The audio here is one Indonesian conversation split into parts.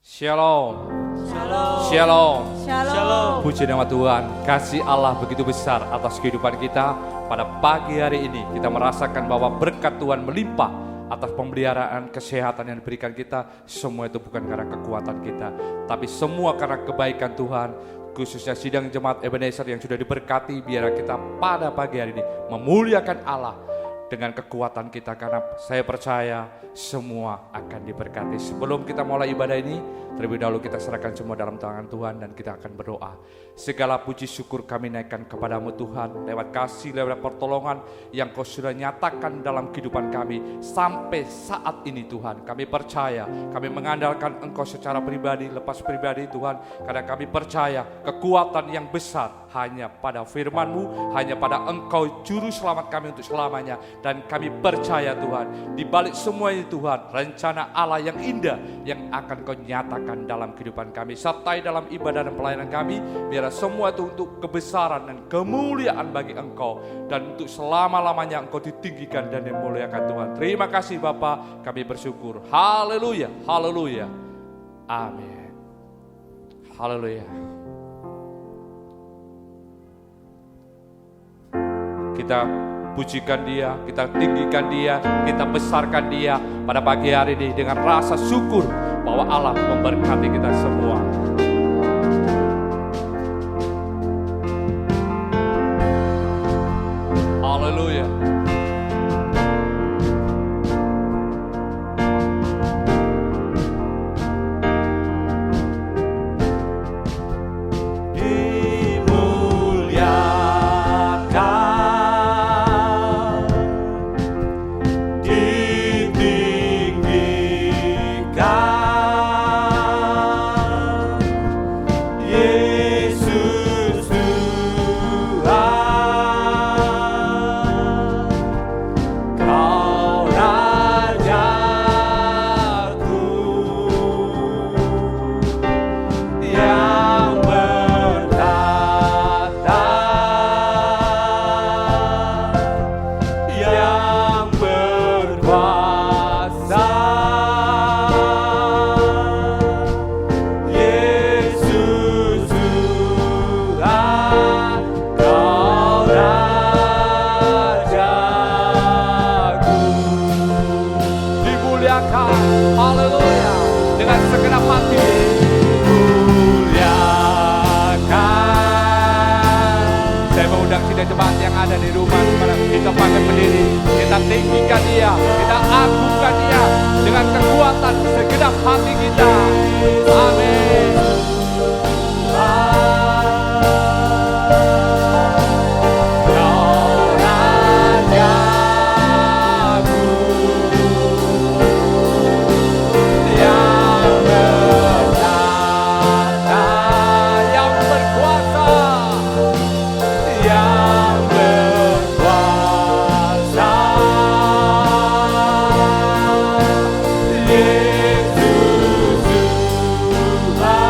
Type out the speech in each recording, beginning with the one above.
Shalom. Shalom. Shalom. Shalom. Puji nama Tuhan, kasih Allah begitu besar atas kehidupan kita. Pada pagi hari ini kita merasakan bahwa berkat Tuhan melimpah atas pemeliharaan kesehatan yang diberikan kita. Semua itu bukan karena kekuatan kita, tapi semua karena kebaikan Tuhan. Khususnya sidang jemaat Ebenezer yang sudah diberkati, biar kita pada pagi hari ini memuliakan Allah dengan kekuatan kita, karena saya percaya semua akan diberkati. Sebelum kita mulai ibadah ini, terlebih dahulu kita serahkan semua dalam tangan Tuhan dan kita akan berdoa. Segala puji syukur kami naikkan kepadamu Tuhan, lewat kasih, lewat pertolongan yang Kau sudah nyatakan dalam kehidupan kami sampai saat ini Tuhan. Kami percaya, kami mengandalkan Engkau secara pribadi, lepas pribadi Tuhan, karena kami percaya kekuatan yang besar hanya pada firman-Mu, hanya pada Engkau juru selamat kami untuk selamanya. Dan kami percaya Tuhan, di balik semua ini Tuhan, rencana Allah yang indah yang akan Kau nyatakan dalam kehidupan kami, sertai dalam ibadah dan pelayanan kami, biar semua itu untuk kebesaran dan kemuliaan bagi Engkau, dan untuk selama-lamanya Engkau ditinggikan dan dimuliakan Tuhan. Terima kasih Bapa, kami bersyukur. Haleluya, haleluya, amin. Haleluya. Kita pujikan Dia, kita tinggikan Dia, kita besarkan Dia pada pagi hari ini dengan rasa syukur bahwa Allah memberkati kita semua. Haleluya. Haleluya, dengan segenap hati muliakan. Saya mengundang sidang jemaat yang ada di rumah, kita pakai berdiri, kita tinggikan Dia, kita agungkan Dia dengan kekuatan segenap hati kita. Amin. Yesus Tuhan.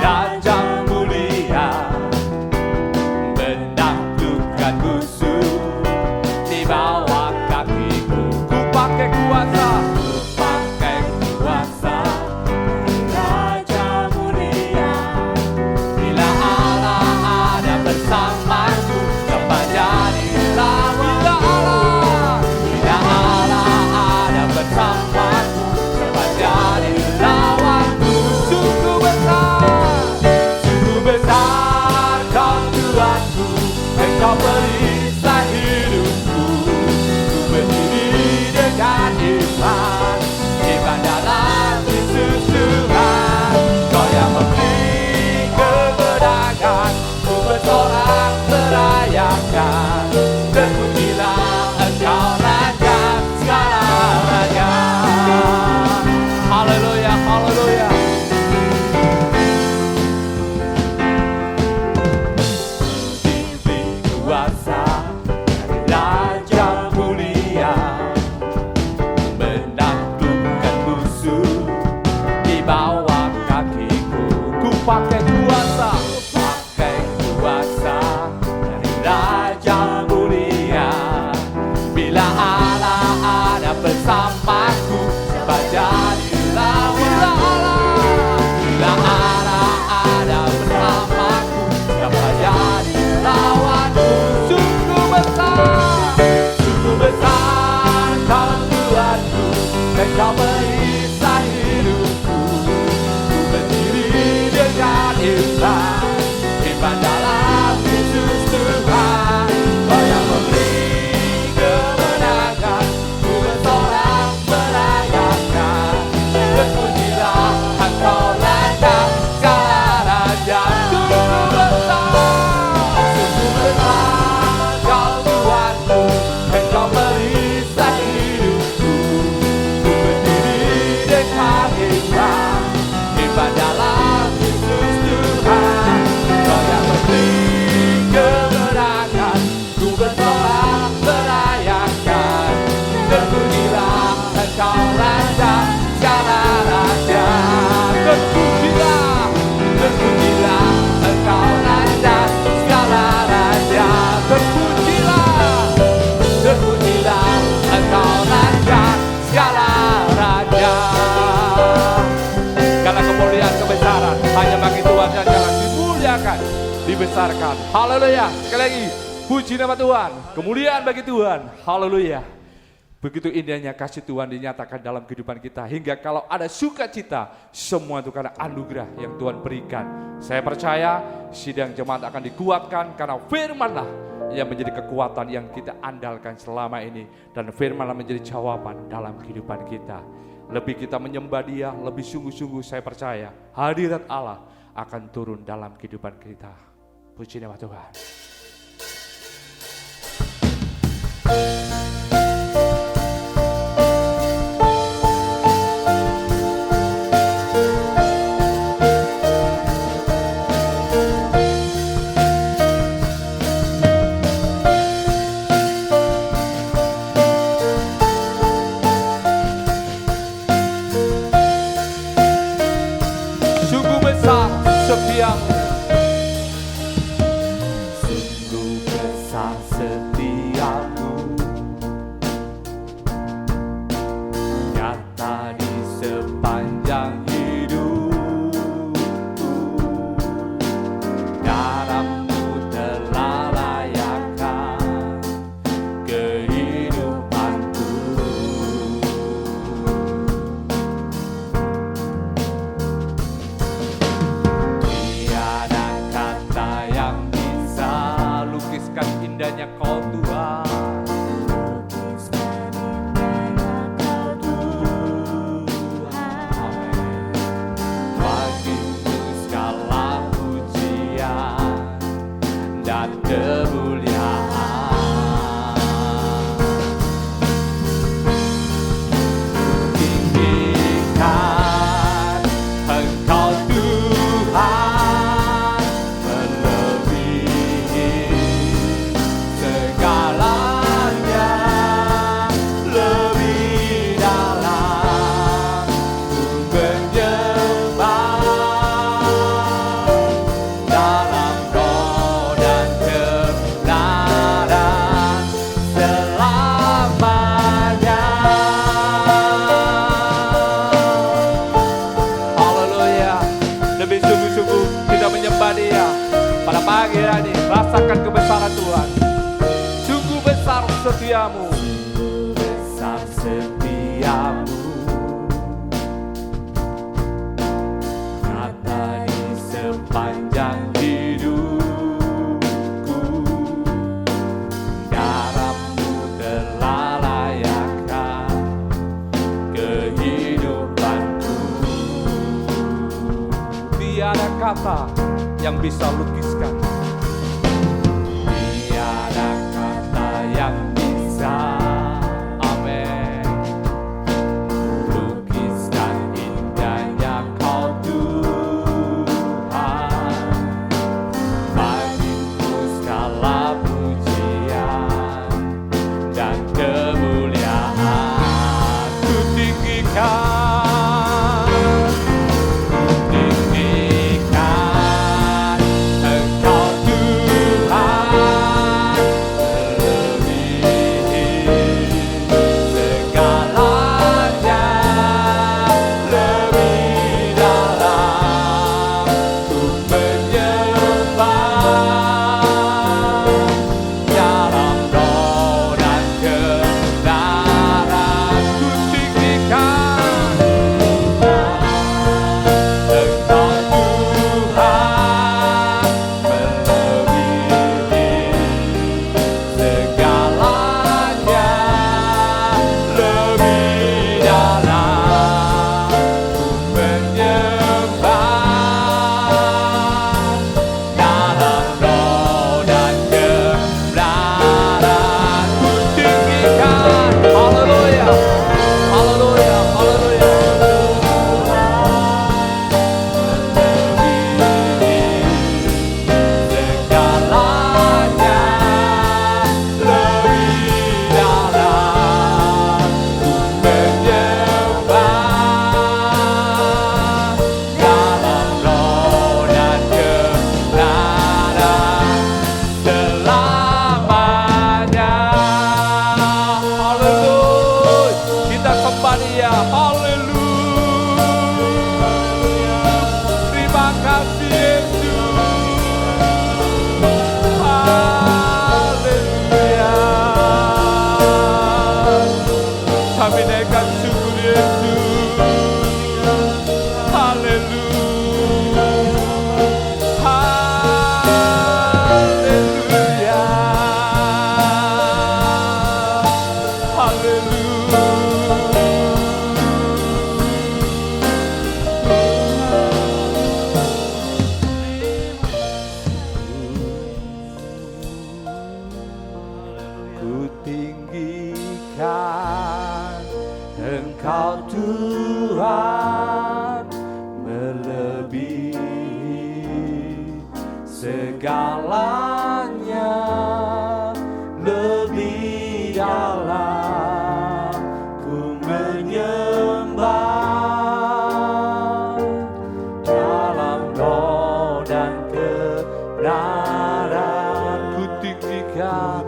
Raja mulia menaklukkan musuh di bawah kakiku. Ku pakai kuasa, Raja mulia. Bila Allah ada bersamaku, dapat jadi lawan. Bila Allah ada bersamaku, dapat jadi lawanku. Sungguh besar kau Tuhanku, Engkau perisai hidupku. Ku berdiri dengan iman dalam Yesus Tuhan. Kau yang memberi kemenangan, ku bersorak merayakan. Terpujilah Engkau Raja segala raja. Haleluya, haleluya. Diberi kuasa dari Raja mulia, menaklukkan musuh di bawah kakiku. Ku pakai kuasa dari Raja mulia. Bila Allah ada bersamaku, dapat jadi lawan. Bila Allah ada bersamaku, dapat jadi lawanku. Sungguh besar kau Tuhanku, Engkau perisai hidupku. Ku berdiri dengan iman dalam Yesus Tuhan. Kau yang memberi kemenangan, ku bersorak merayakan. Terpujilah Engkau Raja segala raja. Sungguh besar kau Tuhanku, Engkau perisai hidupku. Ku berdiri dengan iman dalam Yesus Tuhan. Kau yang memberi kemenangan, ku bersorak merayakan. Terpujilah Engkau Raja segala raja. Terpujilah Engkau Raja segala raja. Terpujilah Engkau Raja segala raja. Karena kemuliaan kebesaran hanya bagi Tuhan dan jangan dimuliakan, dibesarkan. Haleluya. Sekali lagi, puji nama Tuhan. Kemuliaan bagi Tuhan. Haleluya. Begitu indahnya kasih Tuhan dinyatakan dalam kehidupan kita. Hingga kalau ada sukacita, semua itu karena anugerah yang Tuhan berikan. Saya percaya sidang jemaat akan dikuatkan karena firman-Lah yang menjadi kekuatan yang kita andalkan selama ini. Dan firman-Lah menjadi jawaban dalam kehidupan kita. Lebih kita menyembah Dia, lebih sungguh-sungguh saya percaya hadirat Allah akan turun dalam kehidupan kita. Puji nama Tuhan. Sungguh besar setiamu. Sungguh besar setiamu, nyata di sepanjang hidupku. Darah-Mu telah layakkan kehidupanku. Tiada kata yang bisa lukiskan indahnya Kau Tuhan. Bagimu segala pujian dan kemuliaan. Tinggikan Engkau Tuhan, melebihi segalanya, lebih dalam ku menyembah. setiamu, besar setiamu. Nyata di sepanjang hidupku, darahmu telah layakkan kehidupanku. tiada kata yang bisa lukiskan, Tiada kata yang bisa, amin, lukiskan indahnya Kau Tuhan. Bagiku segala pujian dan kemuliaan. Ku tinggikan, ku tinggikan Engkau Tuhan, melebihi segalanya, lebih dalam ku menyembah dalam roh dan kebenaran. Ku tinggikan Engkau Tuhan, melebihi segalanya, lebih dalam ku menyembah dalam roh dan kebenaran. Ku tinggikan, haleluya, haleluya, haleluya. Segalanya, lebih dalam ku menyembah dalam roh dan kebenaran selamanya. haleluya, kita sembah Dia, haleluya, terima kasih Yesus, haleluya, kami naikkan syukur Yesus, haleluya, haleluya, Ku tinggikan Engkau Tuhan, melebihi segalanya, lebih dalam ku menyembah dalam roh dan kebenaran. Ku tinggikan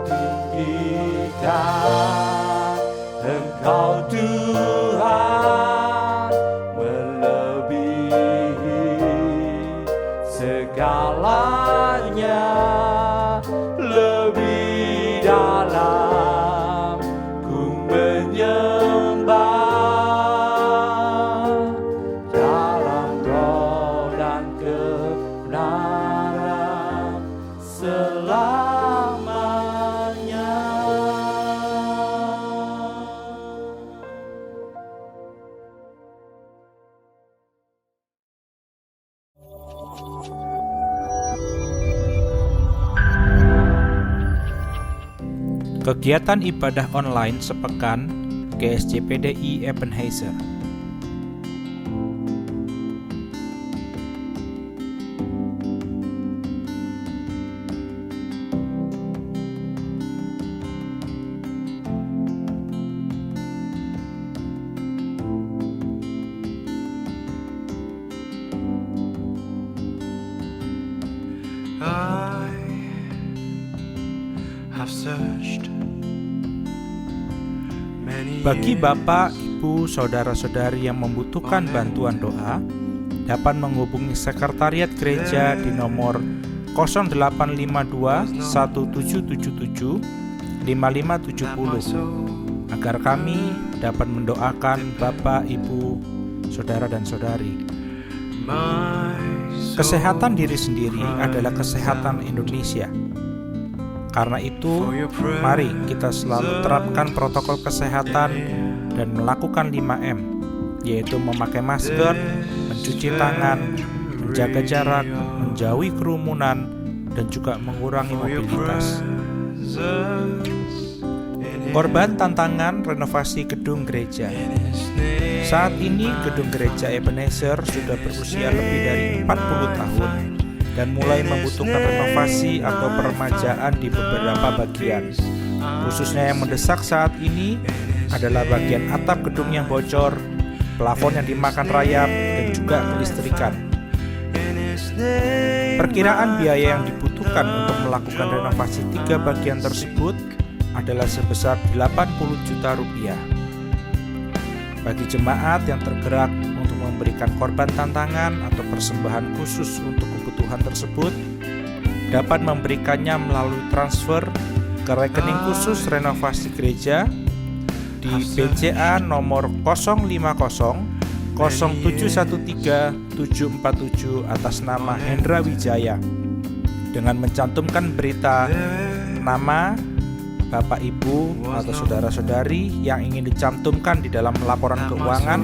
Engkau Tuhan, melebihi segalanya, lebih dalam ku menyembah dalam roh dan kebenaran selamanya. Kegiatan ibadah online sepekan GSJPDI Ebenezer. I have searched many Bagi years Bapak, Ibu, Saudara-saudari yang membutuhkan bantuan doa, dapat menghubungi Sekretariat Gereja di nomor 0852 1777 5570 agar kami dapat mendoakan Bapak, Ibu, Saudara dan Saudari. Kesehatan diri sendiri adalah kesehatan Indonesia. Karena itu, mari kita selalu terapkan protokol kesehatan dan melakukan 5M, yaitu memakai masker, mencuci tangan, menjaga jarak, menjauhi kerumunan, dan juga mengurangi mobilitas. Korban tantangan renovasi gedung gereja. Saat ini gedung gereja Ebenezer sudah berusia lebih dari 40 tahun dan mulai membutuhkan renovasi atau peremajaan di beberapa bagian. Khususnya yang mendesak saat ini adalah bagian atap gedung yang bocor, plafon yang dimakan rayap, dan juga kelistrikan. Perkiraan biaya yang dibutuhkan untuk melakukan renovasi 3 bagian tersebut adalah sebesar 80 juta rupiah. Bagi jemaat yang tergerak untuk memberikan korban tantangan atau persembahan khusus untuk kebutuhan tersebut, dapat memberikannya melalui transfer ke rekening khusus renovasi gereja di BCA nomor 050 0713 747 atas nama Hendra Wijaya dengan mencantumkan berita nama Bapak, Ibu, atau saudara-saudari yang ingin dicantumkan di dalam laporan keuangan,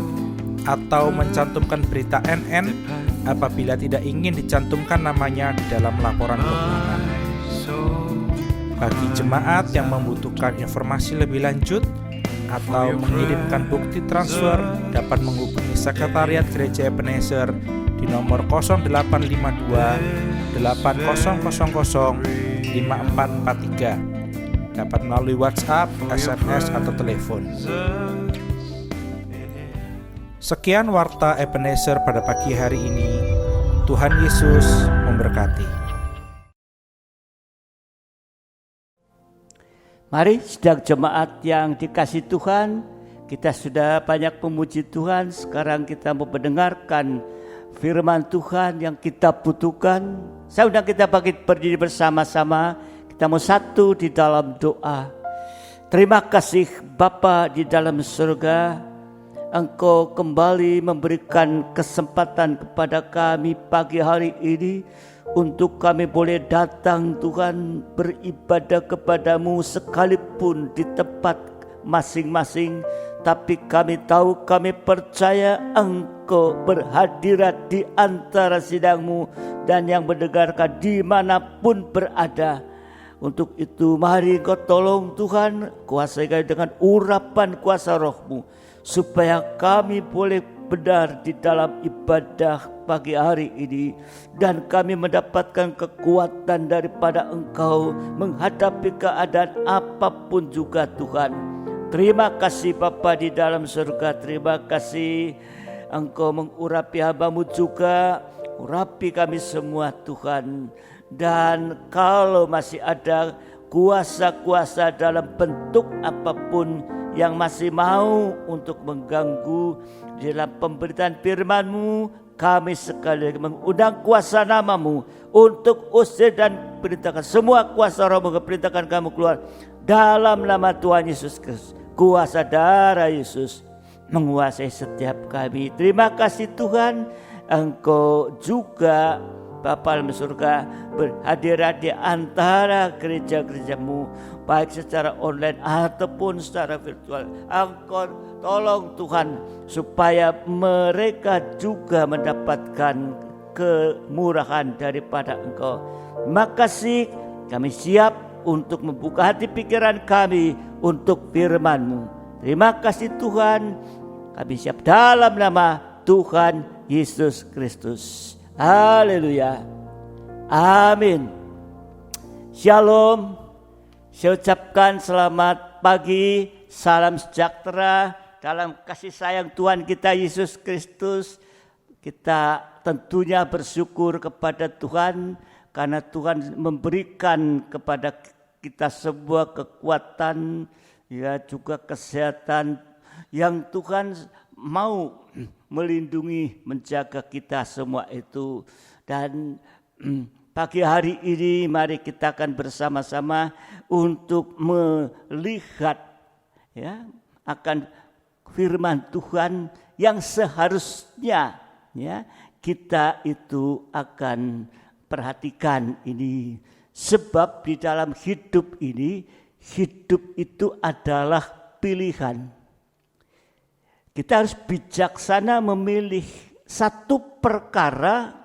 atau mencantumkan berita NN apabila tidak ingin dicantumkan namanya di dalam laporan keuangan. Bagi jemaat yang membutuhkan informasi lebih lanjut atau mengirimkan bukti transfer, dapat menghubungi Sekretariat Gereja Ebenezer di nomor 0852 8000 5443. Dapat melalui WhatsApp, SMS, atau telepon. Sekian warta Ebenezer pada pagi hari ini. Tuhan Yesus memberkati. Mari sedang jemaat yang dikasihi Tuhan, kita sudah banyak memuji Tuhan. Sekarang kita mau mendengarkan firman Tuhan yang kita butuhkan. Saya undang kita berdiri bersama-sama. Kita mau satu di dalam doa. Terima kasih Bapa di dalam surga, Engkau kembali memberikan kesempatan kepada kami pagi hari ini untuk kami boleh datang Tuhan beribadah kepadamu sekalipun di tempat masing-masing. Tapi kami tahu, kami percaya Engkau berhadirat di antara sidangmu dan yang mendengarkan dimanapun berada. Untuk itu mari Engkau tolong Tuhan, kuasai kami dengan urapan kuasa roh-Mu, supaya kami boleh benar di dalam ibadah pagi hari ini, dan kami mendapatkan kekuatan daripada Engkau menghadapi keadaan apapun juga Tuhan. Terima kasih Bapa di dalam surga, terima kasih Engkau mengurapi hamba-Mu juga, urapi kami semua Tuhan. Dan kalau masih ada kuasa-kuasa dalam bentuk apapun yang masih mau untuk mengganggu dalam pemberitaan firman-Mu, kami sekali lagi mengundang kuasa nama-Mu untuk usir dan perintahkan semua kuasa roh-Mu, perintahkan kamu keluar dalam nama Tuhan Yesus Kristus. Kuasa darah Yesus menguasai setiap kami. Terima kasih Tuhan, Engkau juga Bapa dalam surga berhadirat di antara gereja-gereja-Mu, baik secara online ataupun secara virtual. Engkau tolong Tuhan supaya mereka juga mendapatkan kemurahan daripada Engkau. Terima kasih, kami siap untuk membuka hati pikiran kami untuk firman-Mu. Terima kasih Tuhan, kami siap dalam nama Tuhan Yesus Kristus. Haleluya. Amin. Shalom. Saya ucapkan selamat pagi, salam sejahtera dalam kasih sayang Tuhan kita Yesus Kristus. Kita tentunya bersyukur kepada Tuhan karena Tuhan memberikan kepada kita sebuah kekuatan, ya juga kesehatan yang Tuhan mau melindungi, menjaga kita semua itu. Dan Pagi hari ini mari kita akan bersama-sama untuk melihat ya akan firman Tuhan yang seharusnya ya kita itu akan perhatikan ini, sebab di dalam hidup ini, hidup itu adalah pilihan. Kita harus bijaksana memilih satu perkara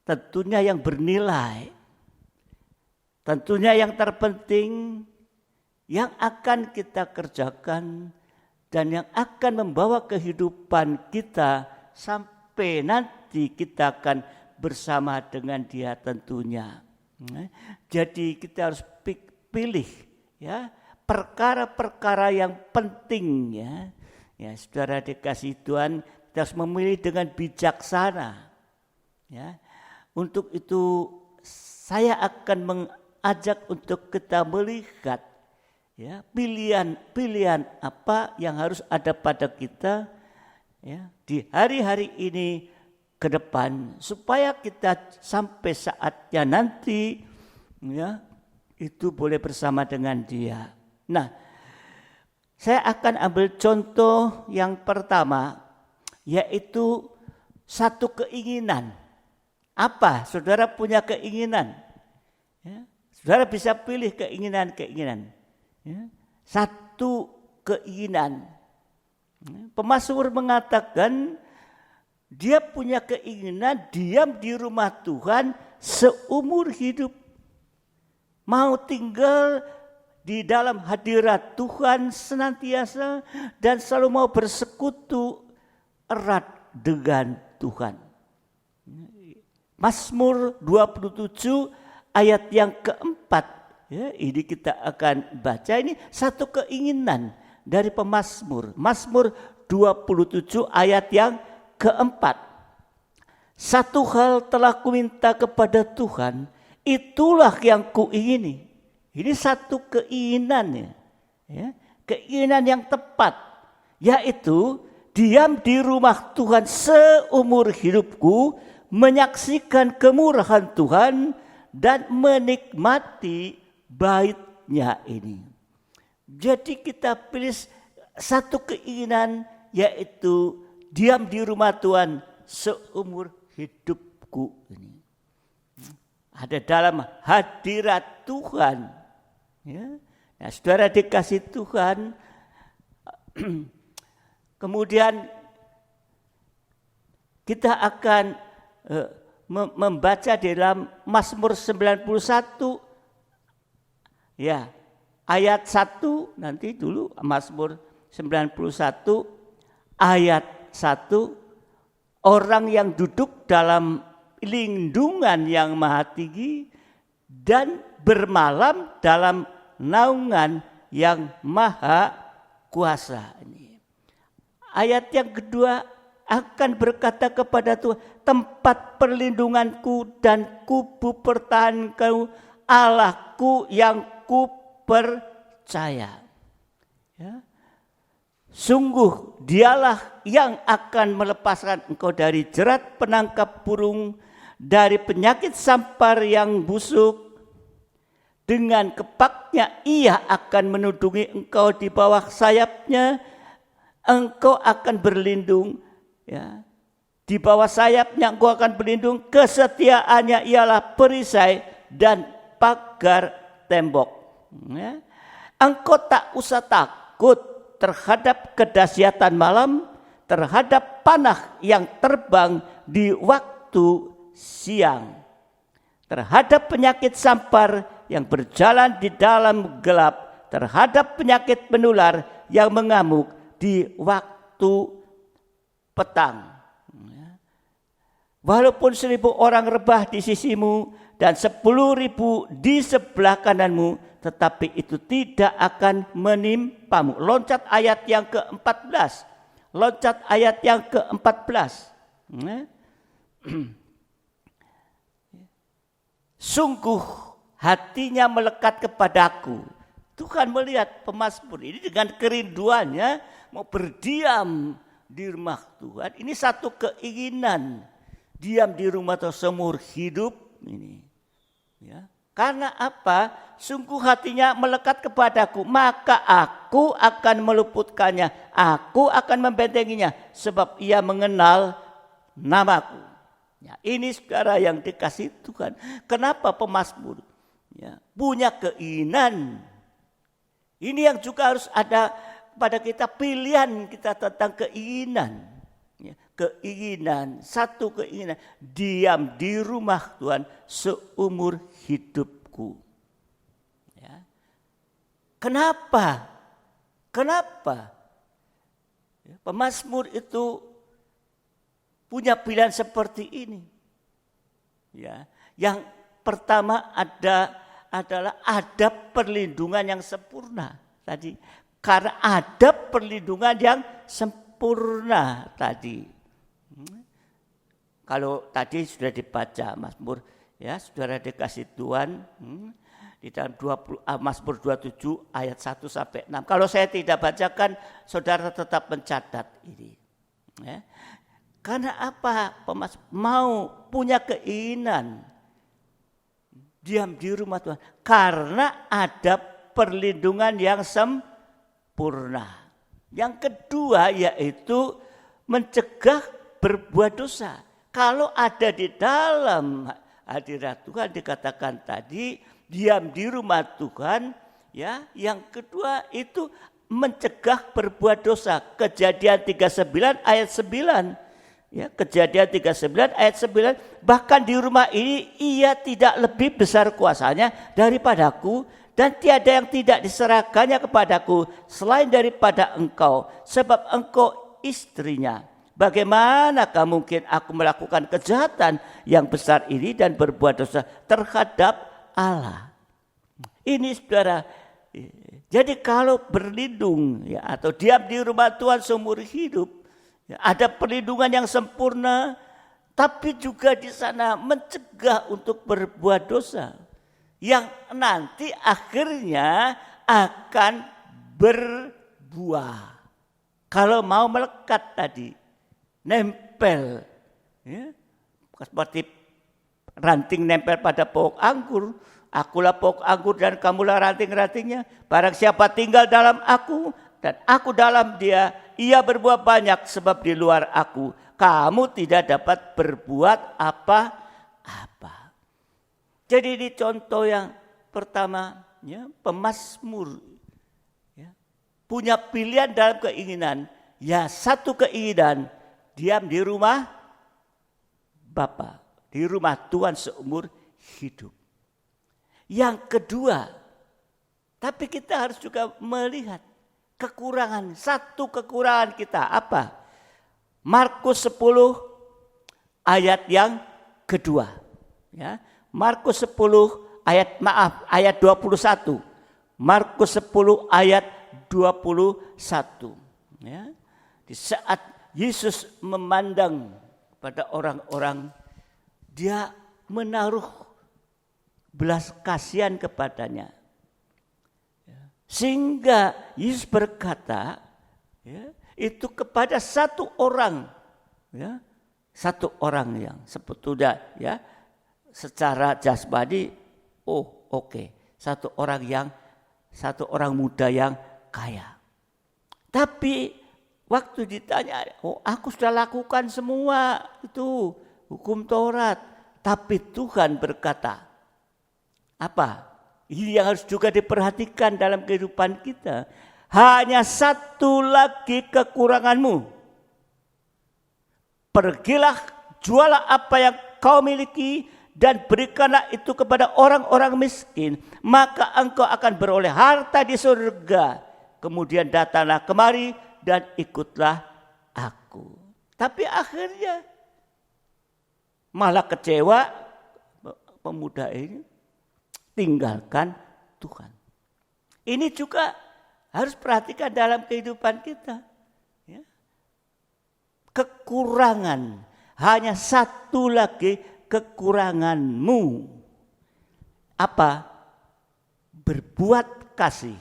tentunya yang bernilai, tentunya yang terpenting, yang akan kita kerjakan dan yang akan membawa kehidupan kita sampai nanti kita akan bersama dengan Dia tentunya. Jadi kita harus pilih ya perkara-perkara yang penting ya. Ya, saudara dikasih Tuhan, kita harus memilih dengan bijaksana. Ya. Untuk itu saya akan mengajak untuk kita melihat ya pilihan apa yang harus ada pada kita ya di hari-hari ini ke depan, supaya kita sampai saatnya nanti ya itu boleh bersama dengan Dia. Nah, saya akan ambil contoh yang pertama, yaitu satu keinginan. Apa? Saudara punya keinginan. Ya. Saudara bisa pilih keinginan-keinginan. Ya. Satu keinginan. Ya. Pemazmur mengatakan dia punya keinginan diam di rumah Tuhan seumur hidup. Mau tinggal di dalam hadirat Tuhan senantiasa dan selalu mau bersekutu erat dengan Tuhan. Mazmur 27 ayat yang keempat. Ya, ini kita akan baca, ini satu keinginan dari pemazmur. Mazmur 27 ayat yang keempat. Satu hal telah kuminta kepada Tuhan, itulah yang kuingini. Ini satu keinginan ya, keinginan yang tepat, yaitu diam di rumah Tuhan seumur hidupku, menyaksikan kemurahan Tuhan dan menikmati bait-Nya ini. Jadi kita pilih satu keinginan, yaitu diam di rumah Tuhan seumur hidupku ini. Ada dalam hadirat Tuhan. Ya. Nah, saudara dikasih Tuhan, kemudian kita akan membaca dalam Mazmur 91 ya ayat 1, nanti dulu Mazmur 91 ayat 1, orang yang duduk dalam lindungan yang maha tinggi dan bermalam dalam naungan yang maha kuasa. Ayat yang kedua akan berkata kepada Tuhan, tempat perlindunganku dan kubu pertahananku, Allahku yang ku percaya. Ya. Sungguh Dialah yang akan melepaskan engkau dari jerat penangkap burung, dari penyakit sampar yang busuk. Dengan kepaknya Ia akan menudungi engkau, di bawah sayapnya engkau akan berlindung. Ya, di bawah sayapnya engkau akan berlindung, kesetiaannya ialah perisai dan pagar tembok. Ya. Engkau tak usah takut terhadap kedahsyatan malam, terhadap panah yang terbang di waktu siang, terhadap penyakit sampar yang berjalan di dalam gelap, terhadap penyakit menular yang mengamuk di waktu petang. Walaupun 1000 orang rebah di sisimu dan 10.000 di sebelah kananmu, tetapi itu tidak akan menimpamu. Loncat ayat yang ke-14. Loncat ayat yang ke-14. Sungguh hatinya melekat kepadaku. Tuhan melihat pemazmur ini dengan kerinduannya mau berdiam di rumah Tuhan. Ini satu keinginan, diam di rumah Tuhan seumur hidup. ini. Ya. Karena apa? Sungguh hatinya melekat kepadaku, maka aku akan meluputkannya, aku akan membentenginya, sebab ia mengenal namaku. Ya, ini saudara yang dikasih Tuhan. Kenapa pemazmur punya keinginan? Ini yang juga harus ada pada kita, pilihan kita tentang keinginan. Keinginan, satu keinginan, diam di rumah Tuhan seumur hidupku. Ya. Kenapa? Pemazmur itu punya pilihan seperti ini. Ya. Yang pertama adalah ada perlindungan yang sempurna tadi. Karena ada perlindungan yang sempurna tadi. Kalau tadi sudah dibaca Mazmur, ya saudara dikasih Tuhan, di dalam Mazmur 27 ayat 1 sampai 6. Kalau saya tidak bacakan, saudara tetap mencatat ini. Ya. Karena apa? Mau punya keinginan diam di rumah Tuhan. Karena ada perlindungan yang sempurna. Yang kedua yaitu mencegah berbuat dosa. Kalau ada di dalam hadirat Tuhan, dikatakan tadi diam di rumah Tuhan, ya. Yang kedua itu mencegah berbuat dosa. Kejadian 39 ayat 9. Ya, Kejadian 39 ayat 9, bahkan di rumah ini ia tidak lebih besar kuasanya daripadaku, dan tiada yang tidak diserahkannya kepadaku selain daripada engkau, sebab engkau istrinya. Bagaimanakah mungkin aku melakukan kejahatan yang besar ini dan berbuat dosa terhadap Allah? Ini saudara. Jadi kalau berlindung ya, atau diam di rumah Tuhan seumur hidup, ya, ada perlindungan yang sempurna, tapi juga di sana mencegah untuk berbuat dosa yang nanti akhirnya akan berbuah. Kalau mau melekat tadi, nempel, ya, seperti ranting nempel pada pokok anggur. Akulah pokok anggur dan kamulah ranting-rantingnya. Barang siapa tinggal dalam aku dan aku dalam dia, ia berbuah banyak, sebab di luar aku kamu tidak dapat berbuat apa-apa. Jadi ini contoh yang pertama, ya, pemazmur ya, punya pilihan dalam keinginan. Ya, satu keinginan, diam di rumah Bapa, di rumah Tuhan seumur hidup. Yang kedua, tapi kita harus juga melihat kekurangan, satu kekurangan kita apa? Markus 10 ayat yang kedua. Ya, Markus 10 ayat 21. Markus 10 ayat 21. Ya, di saat Yesus memandang pada orang-orang, dia menaruh belas kasihan kepadanya. Sehingga Yesus berkata, ya, itu kepada satu orang, ya, satu orang yang sebetulnya ya secara jasmani, oke. Satu orang muda yang kaya. Tapi waktu ditanya, aku sudah lakukan semua itu hukum Taurat. Tapi Tuhan berkata, apa? Ini yang harus juga diperhatikan dalam kehidupan kita. Hanya satu lagi kekuranganmu. Pergilah, jualah apa yang kau miliki dan berikanlah itu kepada orang-orang miskin. Maka engkau akan beroleh harta di surga. Kemudian datanglah kemari dan ikutlah aku. Tapi akhirnya malah kecewa pemuda ini, tinggalkan Tuhan. Ini juga harus perhatikan dalam kehidupan kita. Ya. Kekurangan, hanya satu lagi kekuranganmu. Apa? Berbuat kasih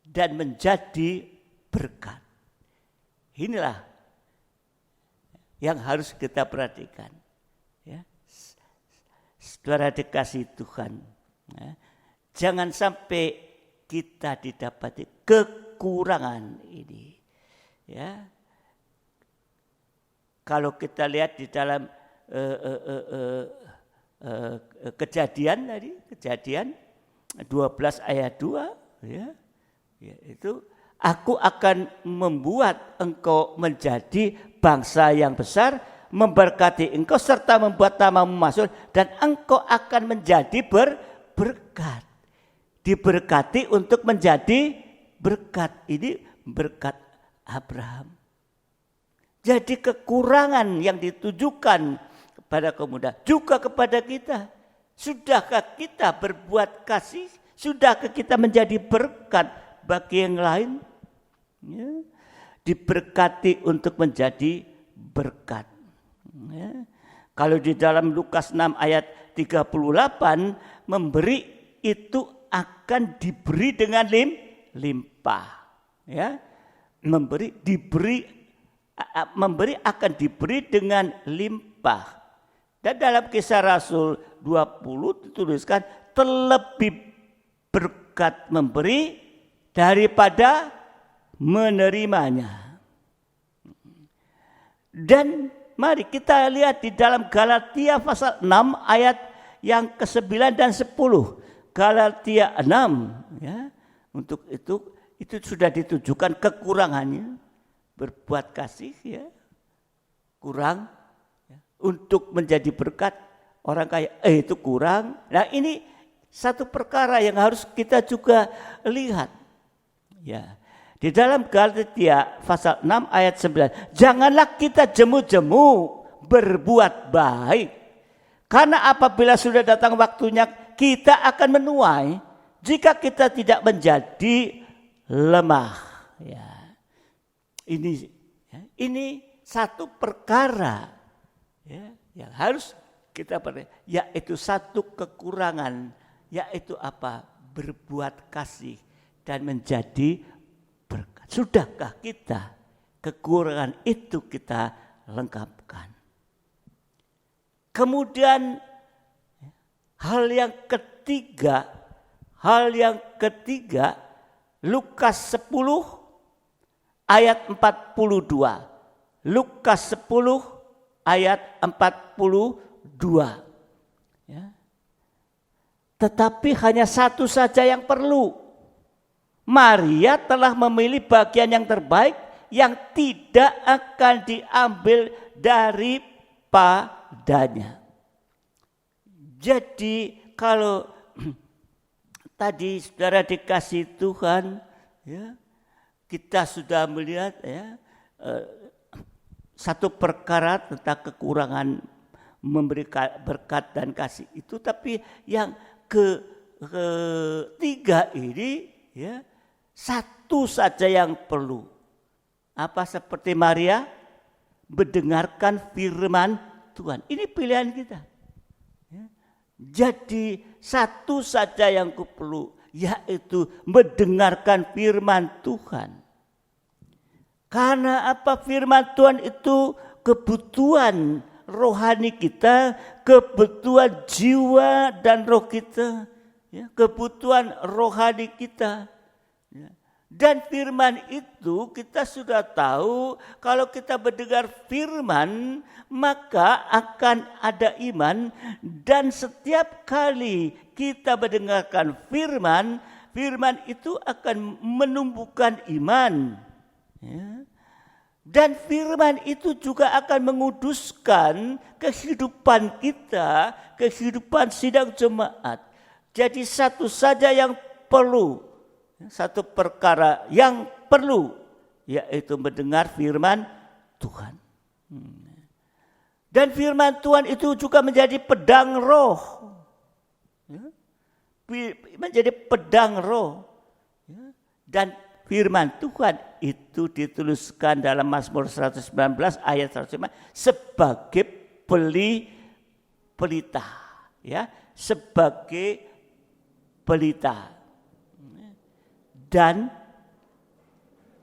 dan menjadi berkat. Inilah yang harus kita perhatikan. Ya. Saudara dikasih Tuhan, jangan sampai kita didapati kekurangan ini. Ya, kalau kita lihat di dalam Kejadian 12 ayat 2, ya itu, aku akan membuat engkau menjadi bangsa yang besar, memberkati engkau serta membuat namamu masyhur, dan engkau akan menjadi berkat. Diberkati untuk menjadi berkat. Ini berkat Abraham. Jadi kekurangan yang ditujukan kepada kaum muda juga kepada kita. Sudahkah kita berbuat kasih? Sudahkah kita menjadi berkat bagi yang lain? Ya. Diberkati untuk menjadi berkat. Ya. Kalau di dalam Lukas 6 ayat 38, memberi itu akan diberi dengan limpah. Ya. Memberi akan diberi dengan limpah. Dan dalam Kisah Rasul 20 dituliskan, terlebih berkat memberi daripada menerimanya. Dan mari kita lihat di dalam Galatia pasal 6 ayat yang ke-9 dan 10. Galatia 6, ya. Untuk itu sudah ditujukan kekurangannya. Berbuat kasih, ya, kurang, ya. Untuk menjadi berkat orang kaya, itu kurang. Nah, ini satu perkara yang harus kita juga lihat, ya. Di dalam Galatia pasal 6 ayat 9, janganlah kita jemu-jemu berbuat baik, karena apabila sudah datang waktunya kita akan menuai jika kita tidak menjadi lemah, ya. Ini satu perkara, ya, yang harus kita perhatikan, yaitu satu kekurangan, yaitu apa? Berbuat kasih dan menjadi berkat. Sudahkah kita kekurangan itu kita lengkapkan? Kemudian hal yang ketiga, Lukas 10 ayat 42. Lukas 10 ayat 42. Ya. Tetapi hanya satu saja yang perlu. Maria telah memilih bagian yang terbaik yang tidak akan diambil daripadanya. Jadi kalau tadi saudara dikasih Tuhan, ya, kita sudah melihat, ya, satu perkara tentang kekurangan memberi berkat dan kasih itu, tapi yang ketiga ini, ya, satu saja yang perlu. Apa? Seperti Maria mendengarkan firman Tuhan. Ini pilihan kita. Ya. Jadi satu saja yang perlu, yaitu mendengarkan firman Tuhan. Karena apa? Firman Tuhan itu kebutuhan rohani kita, kebutuhan jiwa dan roh kita, ya, kebutuhan rohani kita. Ya. Dan firman itu kita sudah tahu, kalau kita mendengar firman maka akan ada iman, dan setiap kali kita mendengarkan firman itu akan menumbuhkan iman. Ya. Dan firman itu juga akan menguduskan kehidupan kita, kehidupan sidang jemaat. Jadi satu saja yang perlu, satu perkara yang perlu, yaitu mendengar firman Tuhan. Dan firman Tuhan itu juga menjadi pedang roh. Menjadi pedang roh. Dan firman Tuhan itu dituliskan dalam Mazmur 119 ayat 105 sebagai pelita, ya, sebagai pelita. Dan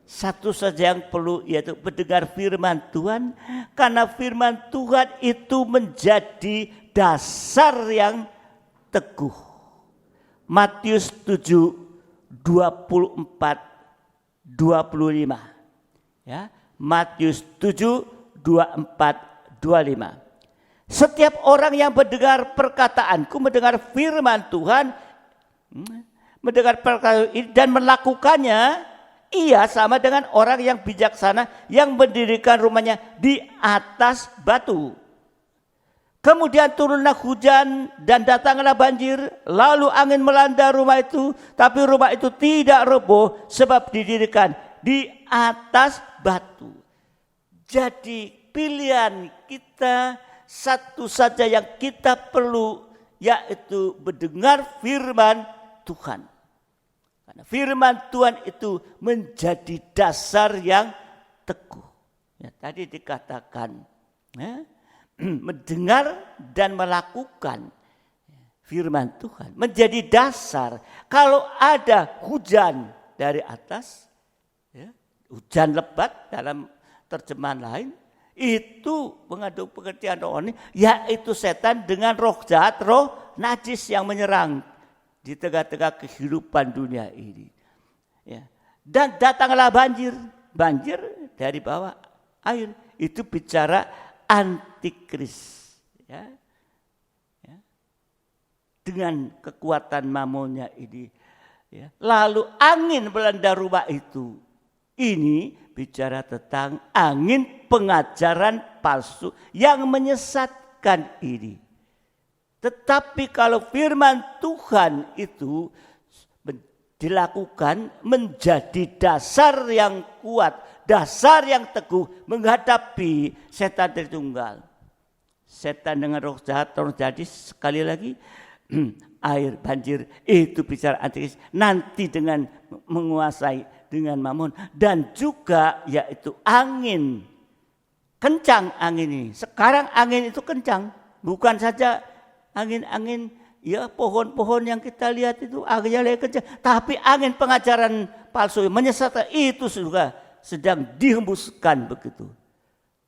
satu saja yang perlu, yaitu mendengar firman Tuhan, karena firman Tuhan itu menjadi dasar yang teguh. Matius 7:24-25. Ya, Matius 7:24-25. Setiap orang yang mendengar perkataanku, mendengar firman Tuhan, mendengar perkataan ini dan melakukannya, ia sama dengan orang yang bijaksana yang mendirikan rumahnya di atas batu. Kemudian turunlah hujan dan datanglah banjir, lalu angin melanda rumah itu, tapi rumah itu tidak roboh sebab didirikan di atas batu. Jadi pilihan kita satu saja yang kita perlu, yaitu mendengar firman Tuhan. Karena firman Tuhan itu menjadi dasar yang teguh. Ya, tadi dikatakan mendengar dan melakukan firman Tuhan menjadi dasar. Kalau ada hujan dari atas, ya, hujan lebat dalam terjemahan lain, itu mengandung pengertian rohani, yaitu setan dengan roh jahat, roh najis yang menyerang di tengah-tengah kehidupan dunia ini. Ya. Dan datanglah banjir dari bawah air, itu bicara antikris. Ya. Ya. Dengan kekuatan mamonnya ini. Ya. Lalu angin melanda rumah itu. Ini bicara tentang angin pengajaran palsu yang menyesatkan ini. Tetapi kalau firman Tuhan itu dilakukan menjadi dasar yang kuat, dasar yang teguh menghadapi setan Tritunggal. Setan dengan roh jahat, roh najis, sekali lagi air banjir itu bicara antikris, nanti dengan menguasai dengan mamon, dan juga yaitu angin. Kencang angin ini. Sekarang angin itu kencang, bukan saja angin-angin ya pohon-pohon yang kita lihat itu anginnya lebih kencang, tapi angin pengajaran palsu menyesatkan itu juga sedang dihembuskan begitu.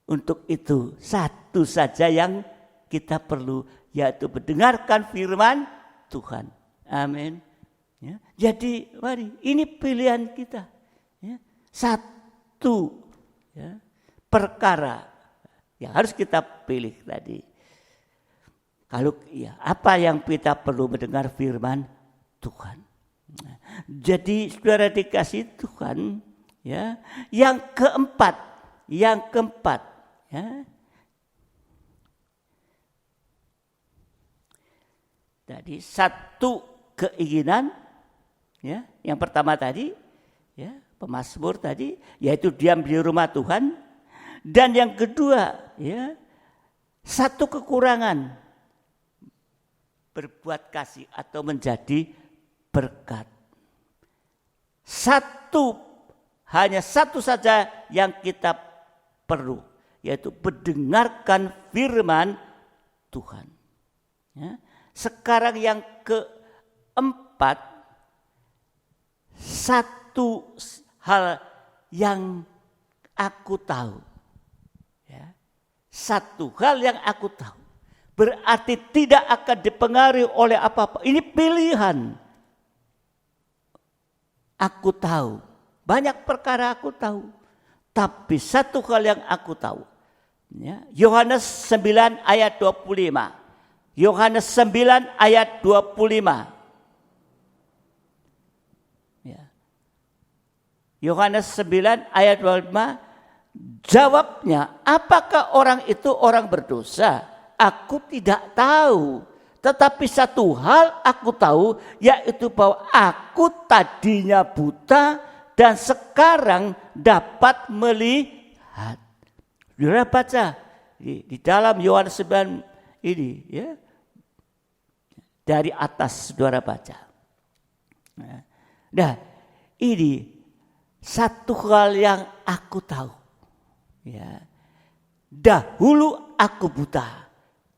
Untuk itu satu saja yang kita perlu, yaitu mendengarkan firman Tuhan. Amin. Ya, jadi mari, ini pilihan kita. Ya, satu ya, perkara yang harus kita pilih tadi. Kalau ya, apa yang kita perlu mendengar firman Tuhan. Jadi saudara dikasih Tuhan, ya, yang keempat, ya. Jadi satu keinginan, ya, yang pertama tadi, ya, pemazmur tadi, yaitu diam di rumah Tuhan, dan yang kedua, ya, satu kekurangan, berbuat kasih atau menjadi berkat. Hanya satu saja yang kita perlu, yaitu mendengarkan firman Tuhan. Ya. Sekarang yang keempat, satu hal yang aku tahu. Ya. Satu hal yang aku tahu. Berarti tidak akan dipengaruhi oleh apa-apa. Ini pilihan. Aku tahu. Banyak perkara aku tahu. Tapi satu hal yang aku tahu. Ya. Yohanes 9 ayat 25. Yohanes 9 ayat 25. Ya. Yohanes 9 ayat 25. Jawabnya, apakah orang itu orang berdosa? Aku tidak tahu. Tetapi satu hal aku tahu, yaitu bahwa aku tadinya buta dan sekarang dapat melihat. Saudara baca di dalam Yohanes 9 ini, ya. Dari atas saudara baca. Nah, ini satu hal yang aku tahu. Ya. Dahulu aku buta.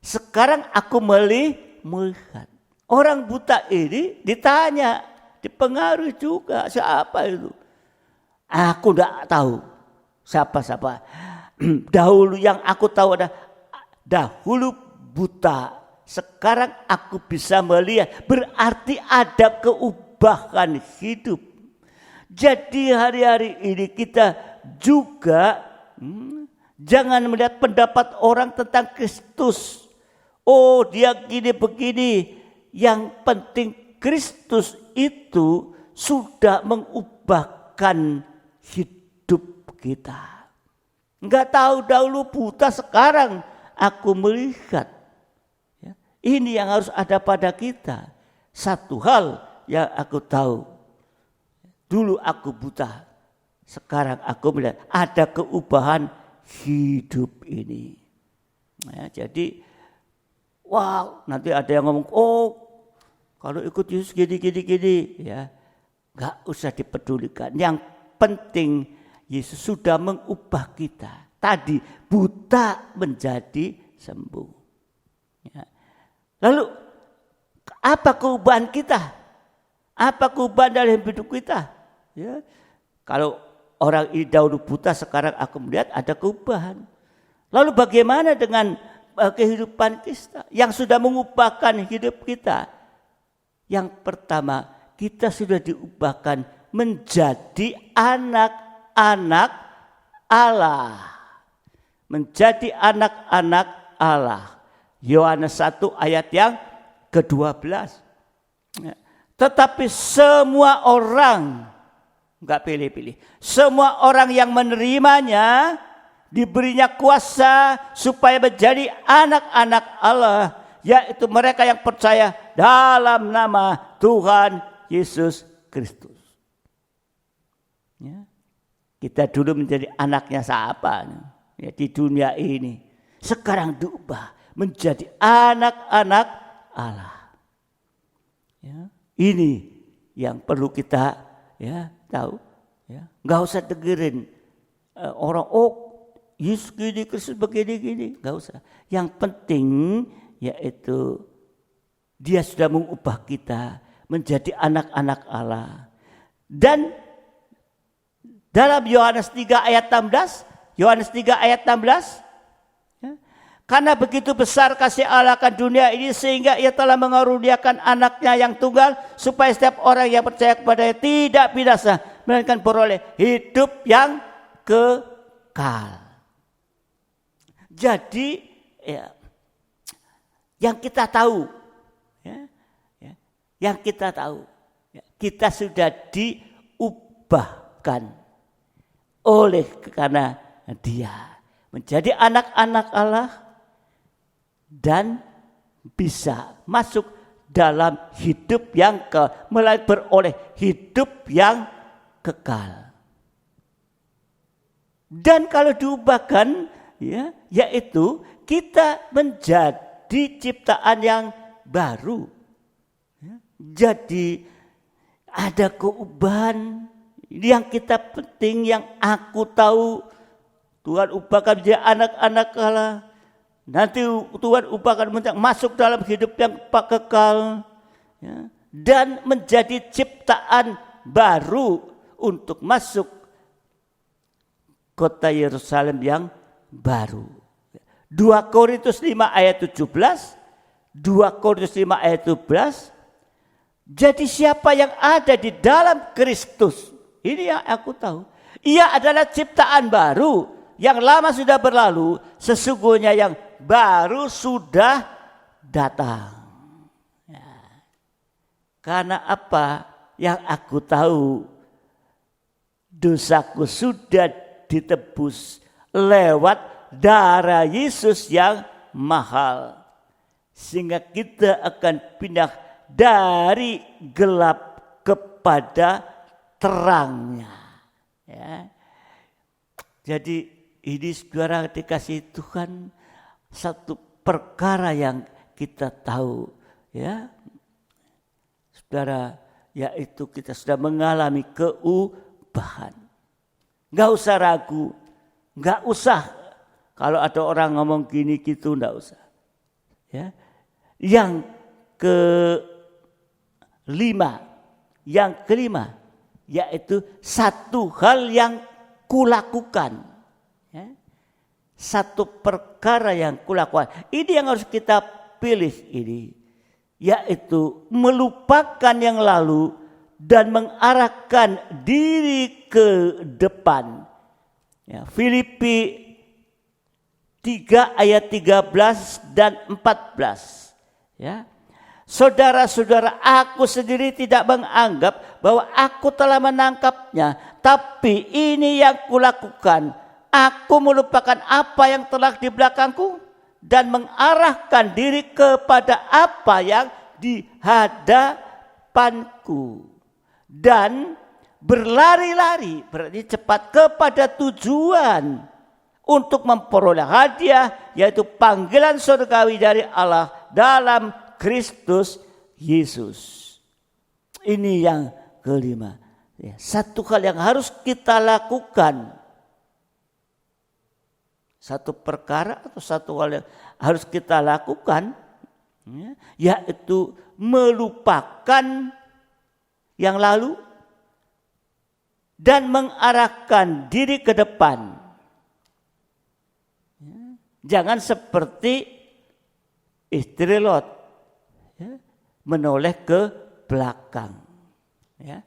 Sekarang aku melihat. Orang buta ini ditanya, dipengaruhi juga. Siapa itu? Aku tidak tahu siapa-siapa. Dahulu yang aku tahu adalah dahulu buta. sekarang aku bisa melihat. Berarti ada keubahan hidup. Jadi hari-hari ini kita juga jangan melihat pendapat orang tentang Kristus. Oh, dia gini begini. Yang penting Kristus itu sudah mengubahkan hidup kita. Enggak tahu dahulu buta, sekarang aku melihat. Ya, ini yang harus ada pada kita. Satu hal yang aku tahu. Dulu aku buta, sekarang aku melihat ada keubahan hidup ini. Ya, jadi, wow, nanti ada yang ngomong, oh, kalau ikut Yesus gini, ya, nggak usah dipedulikan. Yang penting Yesus sudah mengubah kita. Tadi buta menjadi sembuh. Ya. Lalu apa keubahan kita? Apa keubahan dalam hidup kita? Ya, kalau orang ini dahulu buta, sekarang aku melihat ada keubahan. Lalu bagaimana dengan kehidupan kita yang sudah mengubahkan hidup kita? Yang pertama, kita sudah diubahkan menjadi anak-anak Allah. Menjadi anak-anak Allah. Yohanes 1 ayat yang ke-12. Tetapi semua orang, enggak pilih-pilih, semua orang yang menerimanya diberinya kuasa supaya menjadi anak-anak Allah, yaitu mereka yang percaya dalam nama Tuhan Yesus Kristus. Ya. Kita dulu menjadi anaknya siapa? Ya, di dunia ini. Sekarang diubah menjadi anak-anak Allah. Ya. Ini yang perlu kita tahu. Ya. Nggak usah dengerin orang, oh Yesus gini, Kristus begini, nggak usah. Yang penting yaitu dia sudah mengubah kita menjadi anak-anak Allah. Dan dalam Yohanes 3 ayat 16, karena begitu besar kasih Allah akan dunia ini sehingga ia telah mengaruniakan anaknya yang tunggal supaya setiap orang yang percaya kepadanya tidak binasa melainkan beroleh hidup yang kekal. Jadi yang kita tahu, kita sudah diubahkan oleh karena Dia menjadi anak-anak Allah dan bisa masuk dalam hidup yang mulai beroleh hidup yang kekal. Dan kalau diubahkan, yaitu kita menjadi ciptaan yang baru. Jadi ada keubahan yang kita penting, yang aku tahu Tuhan ubahkan menjadi anak-anak Allah. Nanti Tuhan ubahkan masuk dalam hidup yang kekal, dan menjadi ciptaan baru untuk masuk kota Yerusalem yang baru. 2 Korintus 5 ayat 17, 2 Korintus 5 ayat 17. Jadi siapa yang ada di dalam Kristus, ini yang aku tahu, ia adalah ciptaan baru. Yang lama sudah berlalu, sesungguhnya yang baru sudah datang. Karena apa? Yang aku tahu, dosaku sudah ditebus lewat darah Yesus yang mahal. Sehingga kita akan pindah dari gelap kepada terangnya. Jadi ini saudara dikasih Tuhan satu perkara yang kita tahu, saudara, yaitu kita sudah mengalami keubahan. Nggak usah ragu, nggak usah kalau ada orang ngomong gini gitu, nggak usah. Yang kelima, yaitu satu hal yang kulakukan. Satu perkara yang kulakukan. Ini yang harus kita pilih ini, yaitu melupakan yang lalu dan mengarahkan diri ke depan. Ya, Filipi 3 ayat 13 dan 14. Ya. Saudara-saudara, aku sendiri tidak menganggap bahwa aku telah menangkapnya, tapi ini yang kulakukan. Aku melupakan apa yang telah di belakangku dan mengarahkan diri kepada apa yang di hadapanku. Dan berlari-lari, berarti cepat kepada tujuan untuk memperoleh hadiah, yaitu panggilan surgawi dari Allah dalam Kristus Yesus. Ini yang kelima. Satu hal yang harus kita lakukan. Satu perkara atau satu hal yang harus kita lakukan, yaitu melupakan yang lalu dan mengarahkan diri ke depan. Jangan seperti istri Lot, menoleh ke belakang. Ya.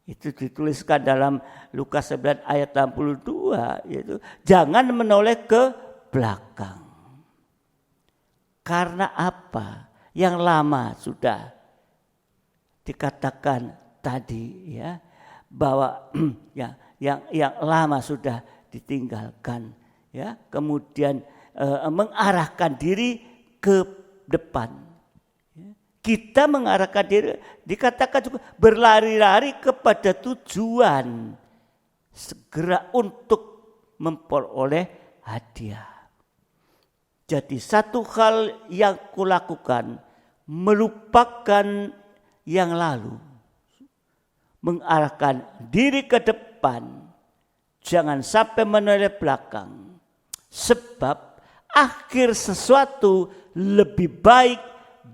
Itu dituliskan dalam Lukas 9 ayat 62, yaitu jangan menoleh ke belakang. Karena apa? Yang lama sudah dikatakan tadi, ya, bahwa yang lama sudah ditinggalkan, ya, kemudian mengarahkan diri ke depan. Kita mengarahkan diri, dikatakan juga berlari-lari kepada tujuan, segera untuk memperoleh hadiah. Jadi satu hal yang kulakukan, melupakan yang lalu, mengarahkan diri ke depan, jangan sampai menoleh belakang. Sebab akhir sesuatu lebih baik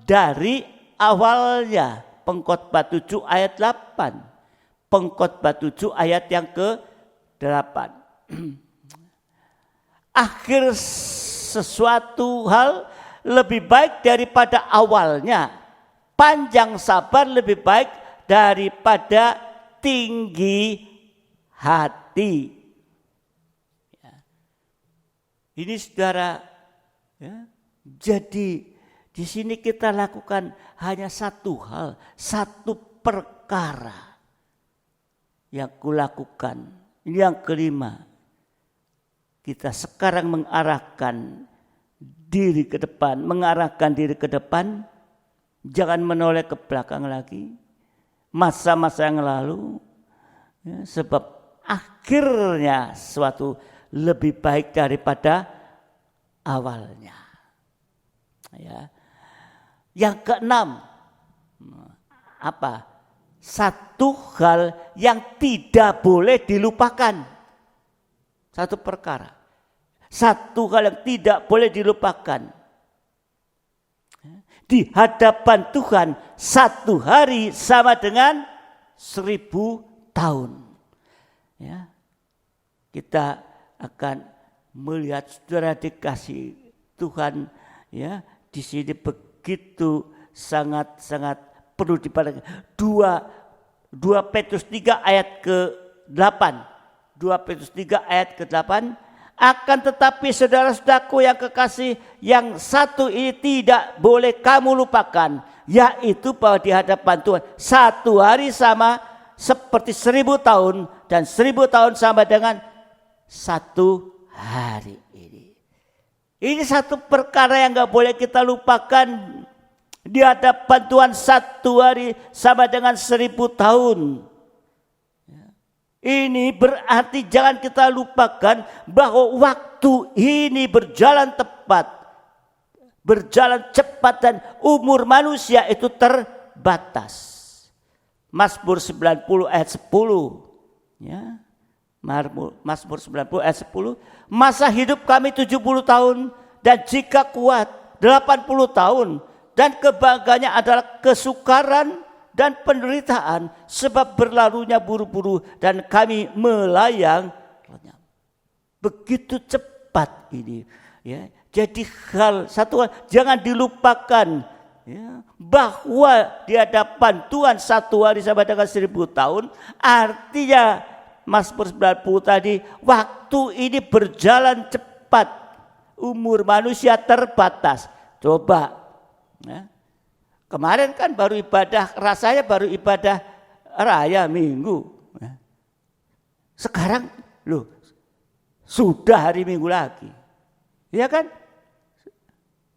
dari awalnya. Pengkhotbah 7 ayat 8. Pengkhotbah 7 ayat yang ke-8. Akhir sesuatu hal lebih baik daripada awalnya. Panjang sabar lebih baik daripada tinggi hati. Ini saudara, ya, jadi di sini kita lakukan hanya satu hal, satu perkara yang kulakukan. Ini yang kelima. Kita sekarang mengarahkan diri ke depan, jangan menoleh ke belakang lagi. Masa-masa yang lalu, ya, sebab akhirnya suatu lebih baik daripada awalnya. Ya. Yang keenam, apa? Satu hal yang tidak boleh dilupakan. Satu perkara. Satu hal yang tidak boleh dilupakan. Di hadapan Tuhan, satu hari sama dengan 1000 tahun. Ya. Kita akan melihat saudara dikasih Tuhan, ya, di sini begitu sangat perlu diperhatikan. 2 Petrus 3 ayat ke-8. 2 Petrus 3 ayat ke-8. Akan tetapi saudara-saudaraku yang kekasih, yang satu ini tidak boleh kamu lupakan, yaitu bahwa di hadapan Tuhan satu hari sama seperti 1000 tahun, dan 1000 tahun sama dengan satu hari ini. Ini satu perkara yang gak boleh kita lupakan. Di hadapan Tuhan satu hari sama dengan 1000 tahun. Ini berarti jangan kita lupakan bahwa waktu ini berjalan tepat, berjalan cepat, dan umur manusia itu terbatas. Mazmur 90 ayat 10. Ya. Mazmur 90 ayat 10. Masa hidup kami 70 tahun dan jika kuat 80 tahun, dan kebanggaannya adalah kesukaran dan penderitaan, sebab berlalunya buru-buru dan kami melayang. Begitu cepat ini, ya. Jadi satu hal jangan dilupakan, ya, bahwa di hadapan Tuhan satu hari sama dengan 1000 tahun. Artinya Mazmur 90 tadi, waktu ini berjalan cepat, umur manusia terbatas. Coba, ya. Kemarin kan baru ibadah, rasanya baru ibadah raya Minggu. Ya. Sekarang loh, sudah hari Minggu lagi. Ya kan?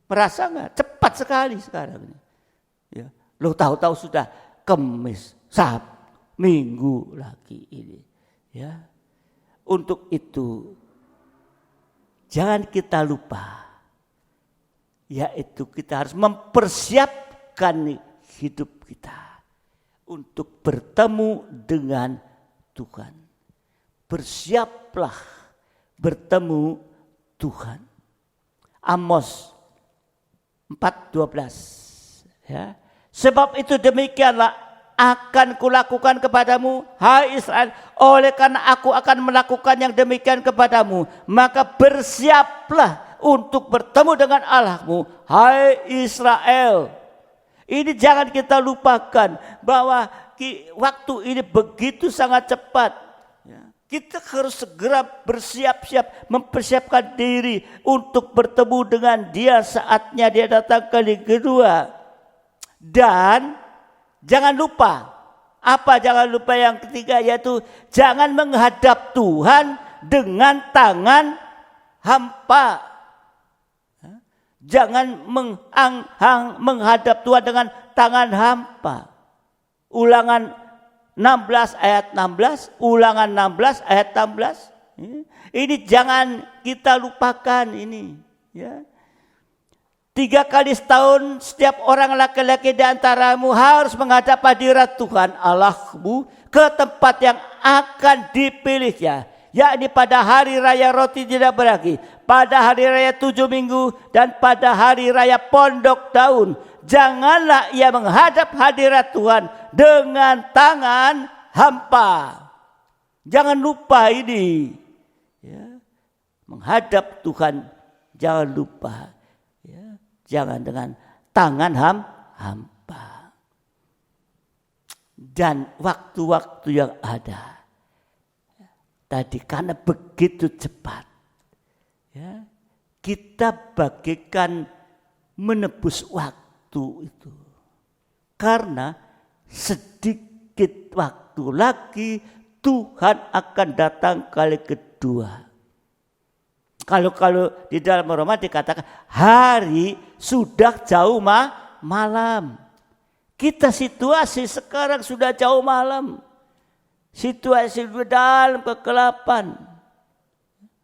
Merasa nggak? Cepat sekali sekarang. Ya. Loh, tahu-tahu sudah Kamis, Sabtu, Minggu lagi ini. Ya. Untuk itu jangan kita lupa, yaitu kita harus mempersiapkan hidup kita untuk bertemu dengan Tuhan. Bersiaplah bertemu Tuhan. Amos 4:12, ya. Sebab itu demikianlah akan kulakukan kepadamu, hai Israel, oleh karena aku akan melakukan yang demikian kepadamu, maka bersiaplah untuk bertemu dengan Allahmu, hai Israel. Ini jangan kita lupakan bahwa waktu ini begitu sangat cepat. Kita harus segera bersiap-siap, mempersiapkan diri untuk bertemu dengan Dia saatnya Dia datang kali kedua. Dan jangan lupa, jangan lupa yang ketiga, yaitu jangan menghadap Tuhan dengan tangan hampa. Jangan menghadap Tuhan dengan tangan hampa. Ulangan 16 ayat 16, Ulangan 16 ayat 16. Ini jangan kita lupakan ini, ya. 3 kali setahun setiap orang laki-laki di antaramu harus menghadap hadirat Tuhan Allahmu ke tempat yang akan dipilihnya, yakni pada hari raya roti tidak beragi, pada hari raya 7 minggu, dan pada hari raya pondok daun. Janganlah ia menghadap hadirat Tuhan dengan tangan hampa. Jangan lupa ini, ya. Menghadap Tuhan jangan lupa, ya. Jangan dengan tangan hampa. Dan waktu-waktu yang ada tadi karena begitu cepat, ya, kita bagaikan menebus waktu itu. Karena sedikit waktu lagi Tuhan akan datang kali kedua. Kalau di dalam Roma dikatakan hari sudah jauh malam. Kita situasi sekarang sudah jauh malam. Situasi dalam kegelapan.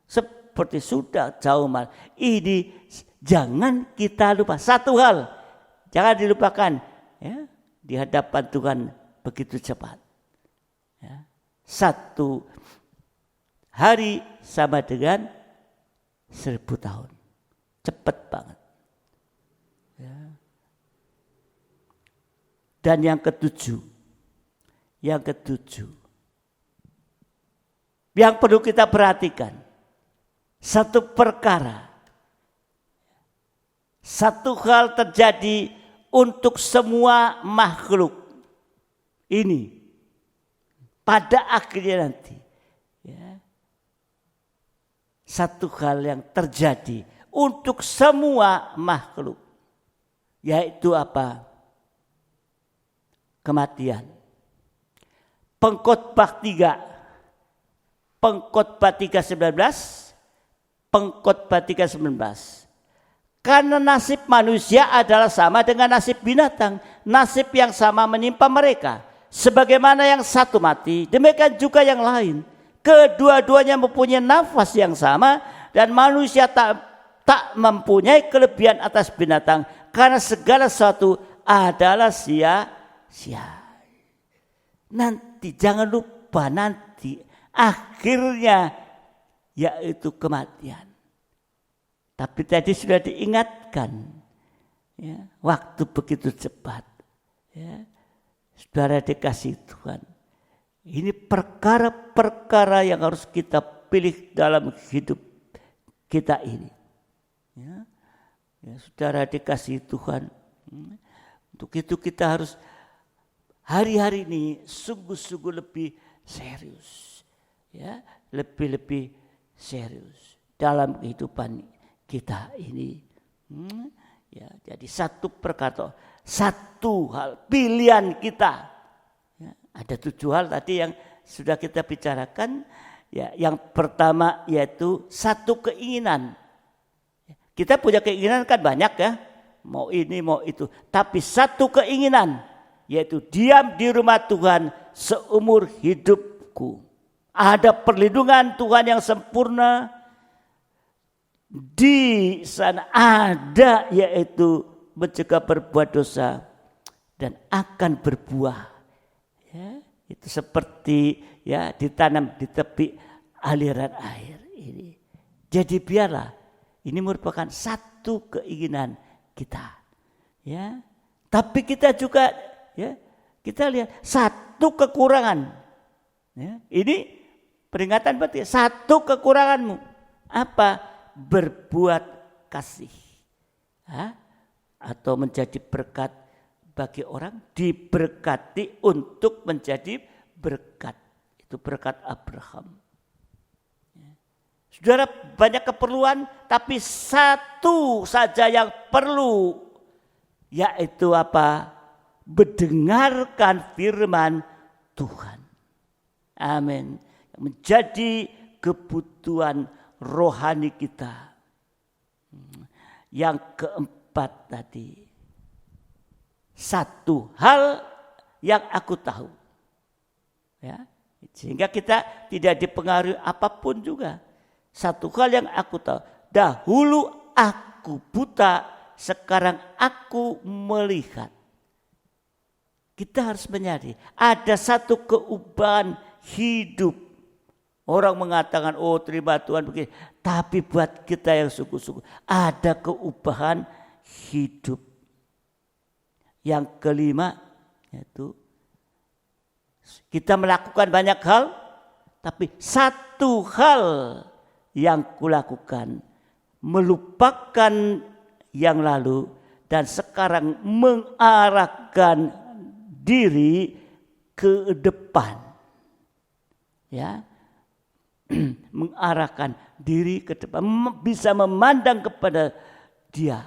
Seperti sudah jauh malam. Ini jangan kita lupa. Satu hal jangan dilupakan, ya, di hadapan Tuhan begitu cepat. Ya. 1 hari sama dengan 1000 tahun. Cepat banget. Ya. Dan yang ketujuh, yang perlu kita perhatikan, satu perkara, satu hal terjadi untuk semua makhluk ini pada akhirnya nanti. Ya. Satu hal yang terjadi untuk semua makhluk, yaitu apa? Kematian. Pengkhotbah 3:19, Pengkhotbah 3:19. Karena nasib manusia adalah sama dengan nasib binatang, nasib yang sama menimpa mereka. Sebagaimana yang satu mati, demikian juga yang lain. Kedua-duanya mempunyai nafas yang sama, dan manusia tak mempunyai kelebihan atas binatang, karena segala sesuatu adalah sia-sia. Nanti jangan lupa, nanti akhirnya yaitu kematian. Tapi tadi sudah diingatkan, ya, waktu begitu cepat, ya. Saudara dikasih Tuhan, ini perkara-perkara yang harus kita pilih dalam hidup kita ini. Ya, saudara dikasihi Tuhan. Untuk itu kita harus hari-hari ini sungguh-sungguh lebih serius. Ya, lebih serius dalam kehidupan kita ini. Ya, jadi satu perkara, satu hal pilihan kita. Ya, ada 7 hal tadi yang sudah kita bicarakan. Ya, yang pertama yaitu satu keinginan. Kita punya keinginan kan banyak ya, mau ini mau itu. Tapi satu keinginan yaitu diam di rumah Tuhan seumur hidupku. Ada perlindungan Tuhan yang sempurna. Di sana ada yaitu mencegah berbuat dosa dan akan berbuah. Ya, itu seperti ya ditanam di tepi aliran air ini. Jadi biarlah ini merupakan satu keinginan kita. Ya, tapi kita juga ya kita lihat satu kekurangan. Ya, ini peringatan berarti satu kekuranganmu apa? Berbuat kasih atau menjadi berkat bagi orang, diberkati untuk menjadi berkat. Itu berkat Abraham. Saudara, banyak keperluan tapi satu saja yang perlu, yaitu apa? Mendengarkan firman Tuhan. Amin. Menjadi kebutuhan rohani kita. Yang keempat tadi, satu hal yang aku tahu, ya, sehingga kita tidak dipengaruhi apapun juga. Satu hal yang aku tahu, dahulu aku buta, sekarang aku melihat. Kita harus menyadari ada satu keubahan hidup. Orang mengatakan, oh terima Tuhan begini. Tapi buat kita yang sungguh-sungguh ada keubahan hidup. Yang kelima, yaitu kita melakukan banyak hal. Tapi satu hal yang kulakukan, melupakan yang lalu dan sekarang mengarahkan diri ke depan. Ya. Mengarahkan diri ke depan, bisa memandang kepada Dia,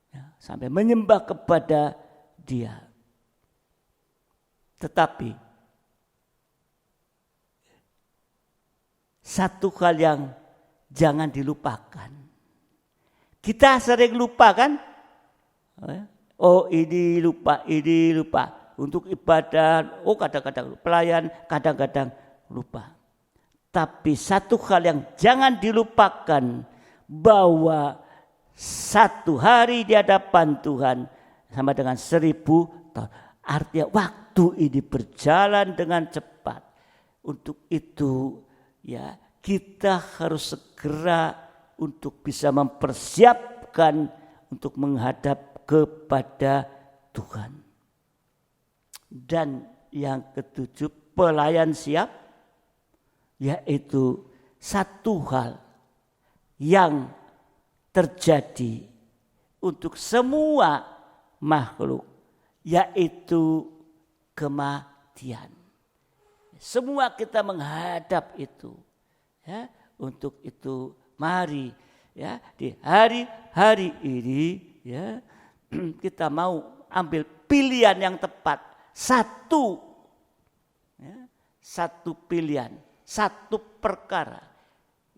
ya, sampai menyembah kepada Dia. Tetapi satu hal yang jangan dilupakan. Kita sering lupa kan? Oh ini lupa. Untuk ibadah, oh kadang-kadang pelayan, kadang-kadang lupa. Tapi satu hal yang jangan dilupakan, bahwa satu hari di hadapan Tuhan sama dengan 1000 tahun. Artinya waktu ini berjalan dengan cepat. Untuk itu ya kita harus segera untuk bisa mempersiapkan untuk menghadap kepada Tuhan. Dan yang ketujuh, pelayan siap. Yaitu satu hal yang terjadi untuk semua makhluk, yaitu kematian. Semua kita menghadap itu. Ya, untuk itu mari ya di hari-hari ini ya kita mau ambil pilihan yang tepat. Satu pilihan. Satu perkara,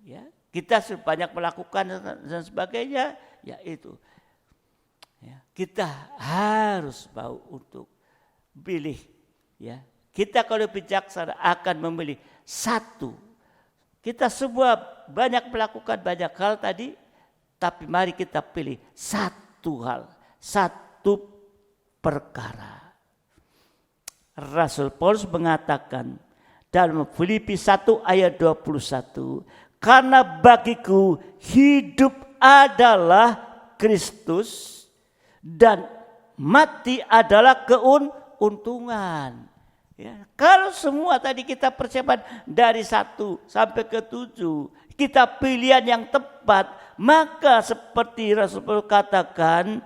ya kita banyak melakukan dan sebagainya, yaitu ya, kita harus mau untuk pilih, ya kita kalau bijaksana akan memilih satu. Kita semua banyak melakukan banyak hal tadi, tapi mari kita pilih satu hal, satu perkara. Rasul Paulus mengatakan dalam Filipi 1 ayat 21, karena bagiku hidup adalah Kristus dan mati adalah keuntungan. Ya, kalau semua tadi kita persiapan dari 1 sampai ke 7, kita pilihan yang tepat, maka seperti Rasul Paulus katakan,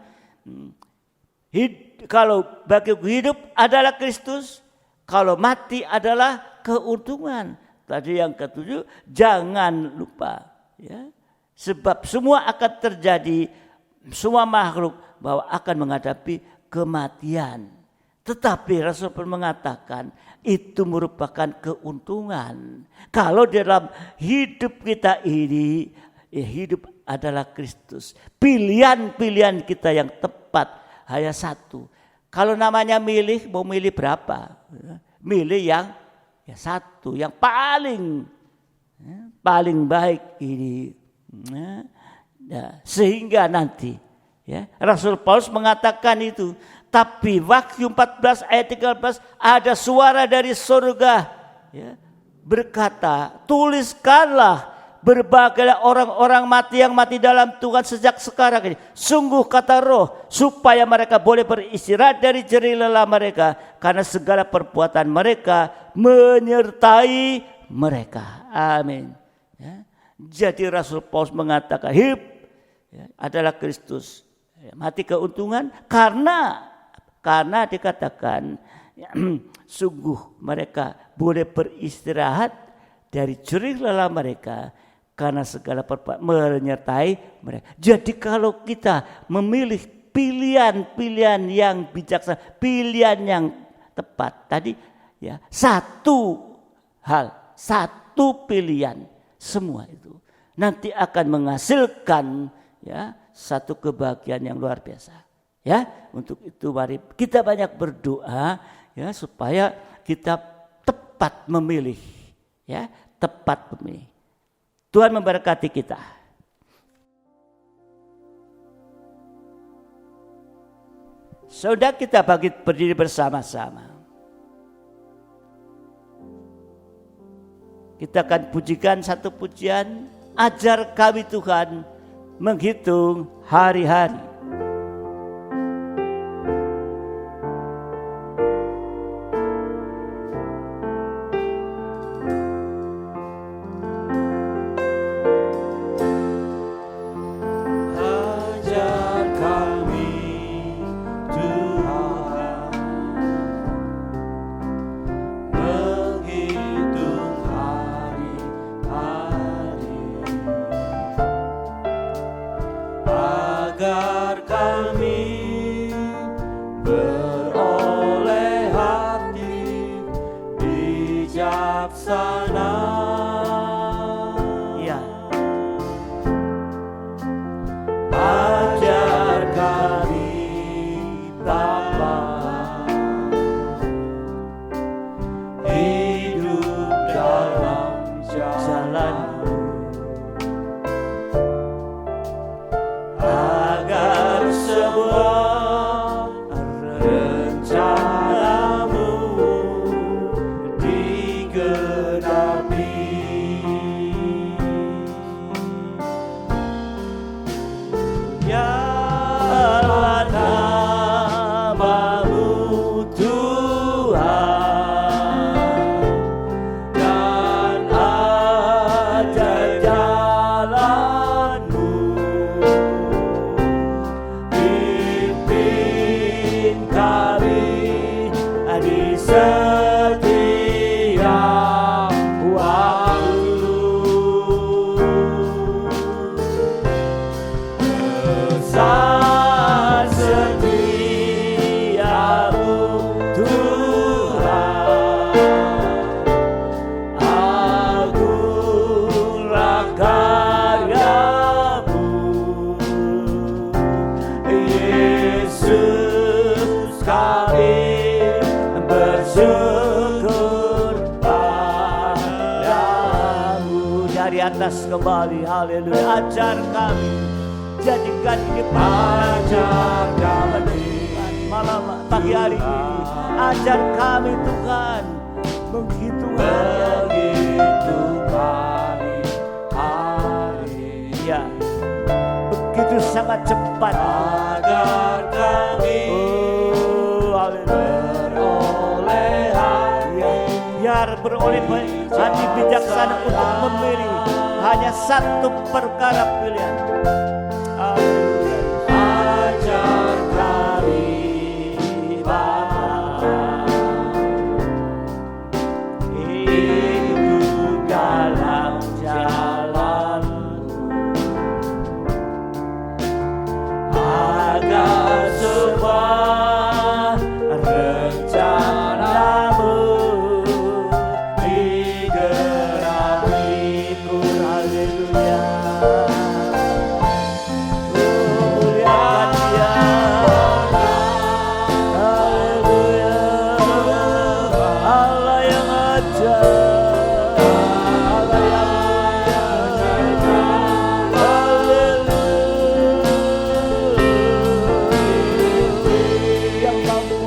kalau bagiku hidup adalah Kristus, kalau mati adalah keuntungan. Tadi yang ke-7, jangan lupa, ya, sebab semua akan terjadi, semua makhluk bahwa akan menghadapi kematian. Tetapi Rasul Paulus mengatakan itu merupakan keuntungan. Kalau dalam hidup kita ini, ya, hidup adalah Kristus. Pilihan-pilihan kita yang tepat hanya 1. Kalau namanya milih, mau milih berapa? Milih yang 1, yang paling baik ini. Sehingga nanti, ya, Rasul Paulus mengatakan itu. Tapi Wahyu 14 ayat 13 ada suara dari surga, ya, berkata, tuliskanlah, berbagailah orang-orang mati yang mati dalam Tuhan sejak sekarang ini. Sungguh kata Roh, supaya mereka boleh beristirahat dari jerih lelah mereka, karena segala perbuatan mereka menyertai mereka. Amin. Ya. Jadi Rasul Paulus mengatakan hidup, ya, adalah Kristus, ya, mati keuntungan karena dikatakan, ya, sungguh mereka boleh beristirahat dari jerih lelah mereka, karena segala perbuatan menyertai mereka. Jadi kalau kita memilih pilihan-pilihan yang bijaksana, pilihan yang tepat tadi, ya, 1 hal, 1 pilihan, semua itu nanti akan menghasilkan, ya, 1 kebahagiaan yang luar biasa. Ya, untuk itu mari kita banyak berdoa, ya, supaya kita tepat memilih, ya, tepat memilih. Tuhan memberkati kita. Saudara, kita berdiri bersama-sama. Kita akan pujikan 1 pujian, ajar kami Tuhan menghitung hari-hari. Kembali, haleluya. Ajar kami, jadikan ini ajar kami malam pagi hari ini. Ajar kami Tuhan menghitung hari, ya, begitu sangat cepat. Agar kami beroleh pintar, beroleh hati bijaksana untuk memilih hanya satu perkara pilihan. Ajar kami Bapa, hidup dalam jalan-Mu, agar semua rencana-Mu digenapi. Haleluya. Muliakan Dia. Haleluya. Allah yang ajaib, Allah yang mulia. Haleluya. Yang mampu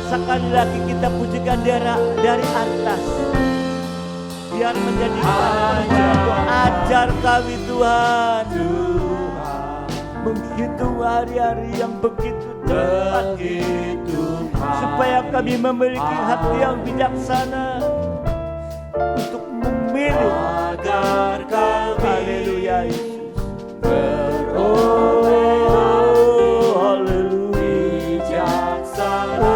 sekali lagi kita pujikan dari atas, biar menjadi ajar kami Tuhan, menghitung hari-hari yang begitu cepat, supaya kami memiliki hati yang bijaksana untuk memilih agar kami, haleluya Yesus, beroleh bijaksana.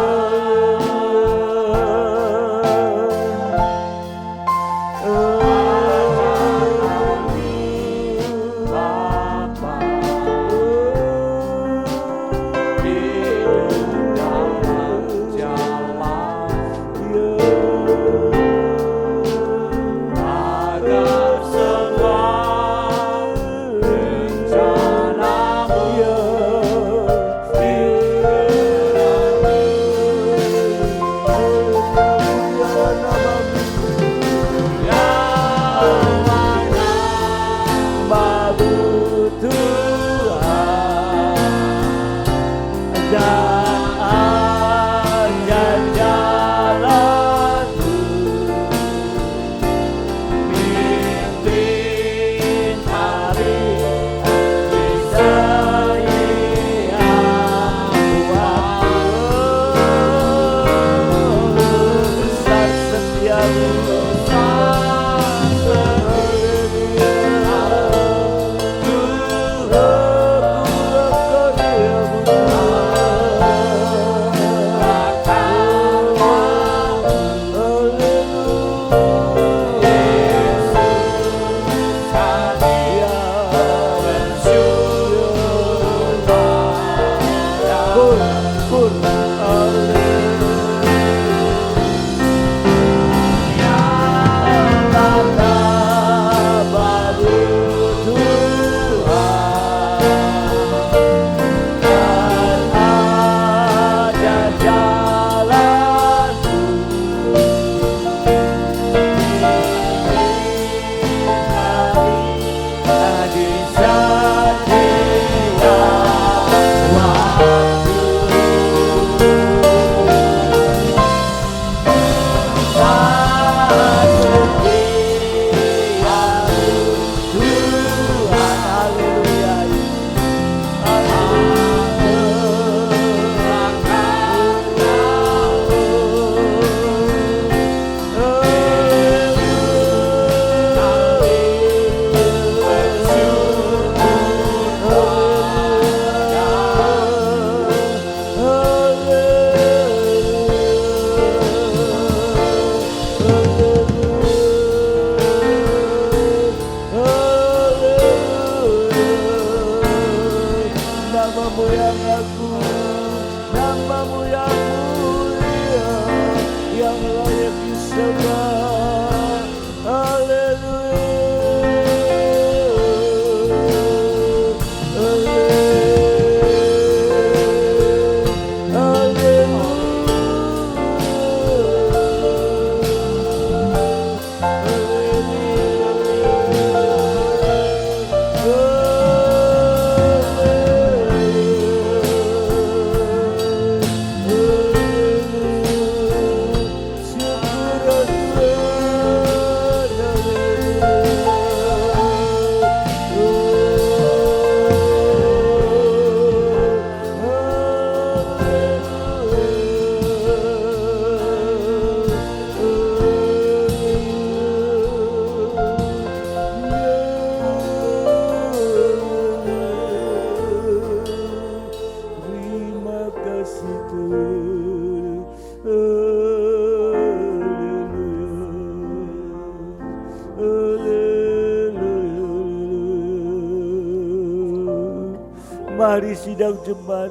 Mari sidang jemaat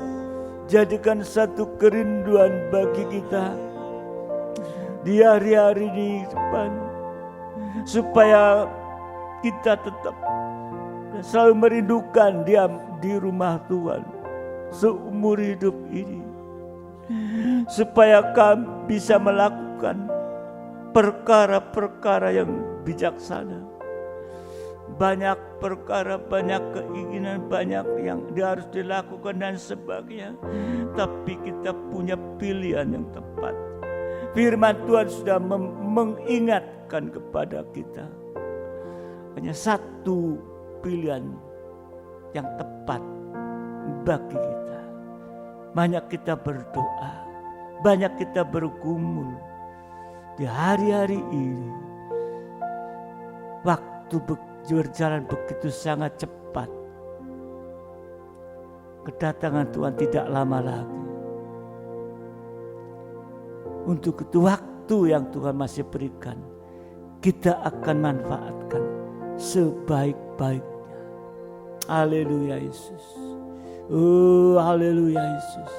jadikan satu kerinduan bagi kita di hari-hari di depan, supaya kita tetap selalu merindukan diam di rumah Tuhan seumur hidup ini, supaya kami bisa melakukan perkara-perkara yang bijaksana. Banyak perkara, banyak keinginan, banyak yang harus dilakukan dan sebagainya, tapi kita punya pilihan yang tepat. Firman Tuhan sudah mengingatkan kepada kita, hanya satu pilihan yang tepat bagi kita. Banyak kita berdoa, banyak kita bergumul di hari-hari ini. Waktu berjalan begitu sangat cepat. Kedatangan Tuhan tidak lama lagi. Untuk itu waktu yang Tuhan masih berikan, kita akan manfaatkan sebaik-baiknya. Haleluya Yesus. Oh haleluya Yesus.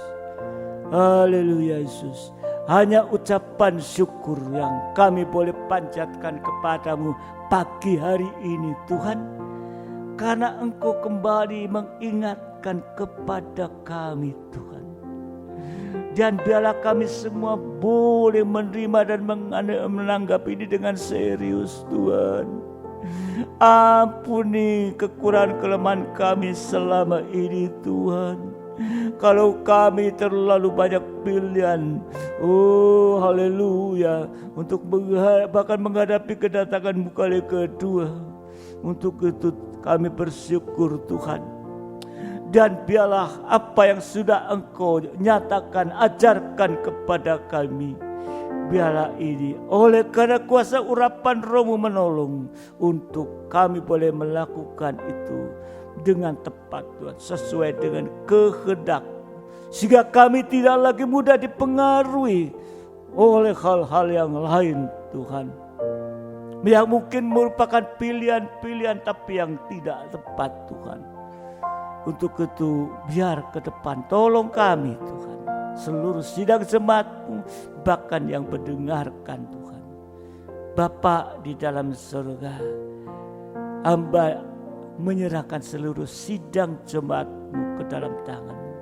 Haleluya Yesus. Hanya ucapan syukur yang kami boleh panjatkan kepadamu pagi hari ini Tuhan, karena Engkau kembali mengingatkan kepada kami Tuhan. Dan biarlah kami semua boleh menerima dan menanggapi ini dengan serius Tuhan. Ampuni kekurangan kelemahan kami selama ini Tuhan. Kalau kami terlalu banyak pilihan, oh haleluya, untuk bahkan menghadapi kedatangan-Mu kali kedua. Untuk itu kami bersyukur Tuhan. Dan biarlah apa yang sudah Engkau nyatakan, ajarkan kepada kami, biarlah ini oleh karena kuasa urapan Roh-Mu menolong untuk kami boleh melakukan itu dengan tepat Tuhan, sesuai dengan kehendak, sehingga kami tidak lagi mudah dipengaruhi oleh hal-hal yang lain Tuhan, yang mungkin merupakan pilihan-pilihan tapi yang tidak tepat Tuhan. Untuk itu biar ke depan tolong kami Tuhan, seluruh sidang jemaat-Mu, bahkan yang mendengarkan Tuhan. Bapa di dalam surga, hamba menyerahkan seluruh sidang jemaat-Mu ke dalam tangan-Mu.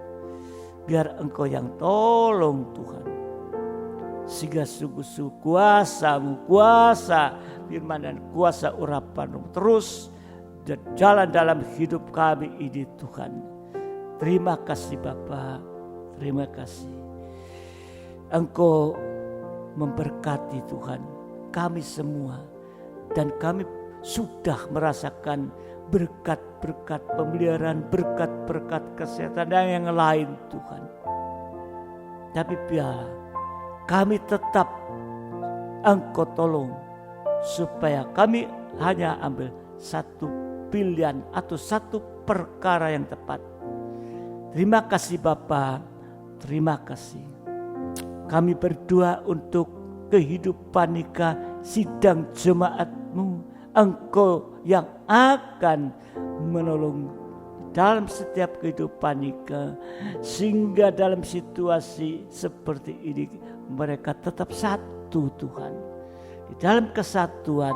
Biar Engkau yang tolong Tuhan, sehingga sungguh-sungguh kuasa-Mu, kuasa firman dan kuasa urapan-Mu terus jalan dalam hidup kami ini Tuhan. Terima kasih Bapa, terima kasih. Engkau memberkati Tuhan kami semua, dan kami sudah merasakan berkat-berkat pemeliharaan, berkat-berkat kesehatan dan yang lain Tuhan. Tapi biar kami tetap Engkau tolong, supaya kami hanya ambil satu pilihan atau satu perkara yang tepat. Terima kasih Bapa, terima kasih. Kami berdoa untuk kehidupan nikah sidang jemaat-Mu. Engkau yang akan menolong dalam setiap kehidupan nikah, sehingga dalam situasi seperti ini mereka tetap satu Tuhan, di dalam kesatuan,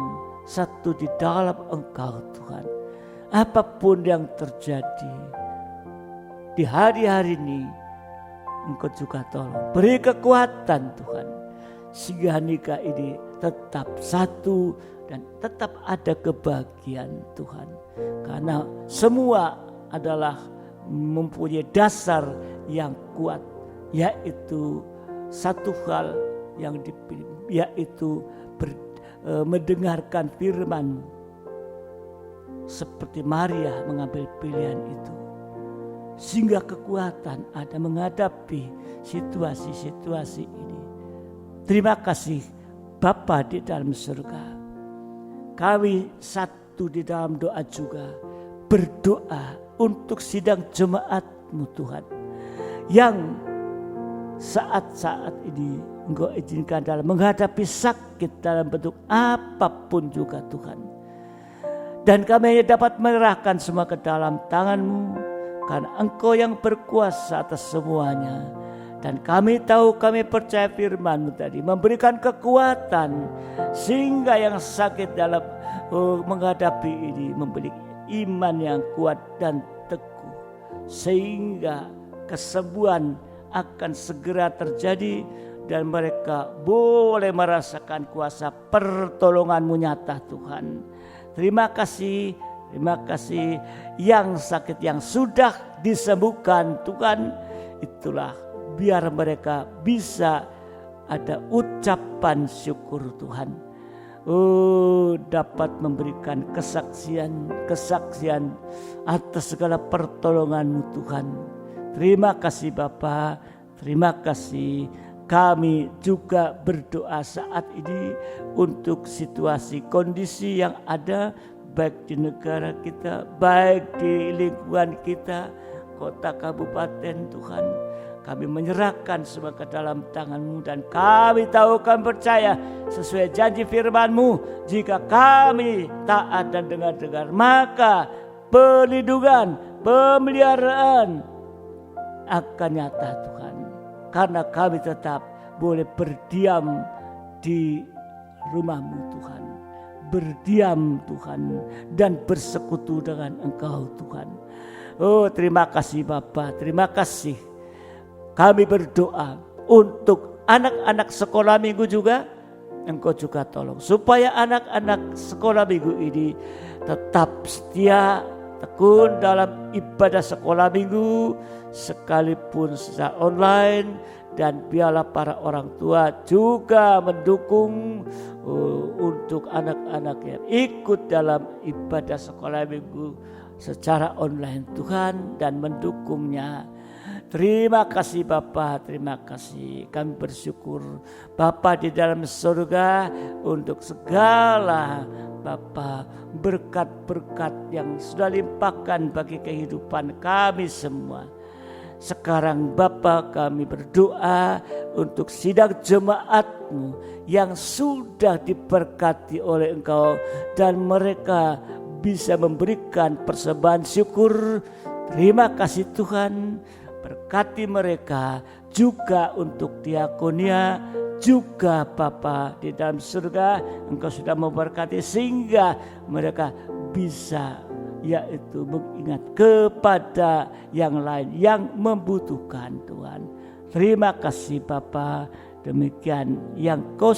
satu di dalam Engkau Tuhan. Apapun yang terjadi di hari-hari ini, Engkau juga tolong beri kekuatan Tuhan, sehingga nikah ini tetap satu dan tetap ada kebahagiaan Tuhan. Karena semua adalah mempunyai dasar yang kuat, yaitu satu hal yang dipilih, yaitu mendengarkan firman, seperti Maria mengambil pilihan itu, sehingga kekuatan ada menghadapi situasi-situasi ini. Terima kasih Bapa di dalam surga. Kami satu di dalam doa juga, berdoa untuk sidang jemaat-Mu Tuhan, yang saat-saat ini Engkau izinkan dalam menghadapi sakit dalam bentuk apapun juga Tuhan. Dan kami hanya dapat menyerahkan semua ke dalam tangan-Mu. karena Engkau yang berkuasa atas semuanya. Dan kami tahu, kami percaya firman-Mu tadi memberikan kekuatan sehingga yang sakit dalam menghadapi ini memiliki iman yang kuat dan teguh, sehingga kesembuhan akan segera terjadi dan mereka boleh merasakan kuasa pertolongan-Mu nyata Tuhan. Terima kasih yang sakit yang sudah disembuhkan Tuhan, itulah biar mereka bisa ada ucapan syukur Tuhan. Dapat memberikan kesaksian atas segala pertolongan-Mu Tuhan. Terima kasih Bapa, terima kasih. Kami juga berdoa saat ini untuk situasi kondisi yang ada baik di negara kita, baik di lingkungan kita, kota kabupaten Tuhan. Kami menyerahkan semua ke dalam tangan-Mu dan kami tahu, kami percaya sesuai janji firman-Mu, jika kami taat dan dengar-dengar, maka perlindungan, pemeliharaan akan nyata Tuhan. Karena kami tetap boleh berdiam di rumah-Mu Tuhan. Berdiam Tuhan dan bersekutu dengan Engkau Tuhan. Terima kasih Bapa, terima kasih. Kami berdoa untuk anak-anak sekolah minggu juga, Engkau juga tolong supaya anak-anak sekolah minggu ini tetap setia, tekun dalam ibadah sekolah minggu sekalipun secara online, dan biarlah para orang tua juga mendukung untuk anak-anak yang ikut dalam ibadah sekolah minggu secara online Tuhan, dan mendukungnya. Terima kasih Bapa, terima kasih. Kami bersyukur Bapa di dalam surga untuk segala Bapa berkat-berkat yang sudah limpahkan bagi kehidupan kami semua. Sekarang Bapa, kami berdoa untuk sidang jemaat-Mu yang sudah diberkati oleh Engkau, dan mereka bisa memberikan persembahan syukur. Terima kasih Tuhan. Berkati mereka juga untuk diakonia, juga Bapa di dalam surga Engkau sudah memberkati sehingga mereka bisa yaitu mengingat kepada yang lain yang membutuhkan Tuhan. Terima kasih Bapa, demikian yang Engkau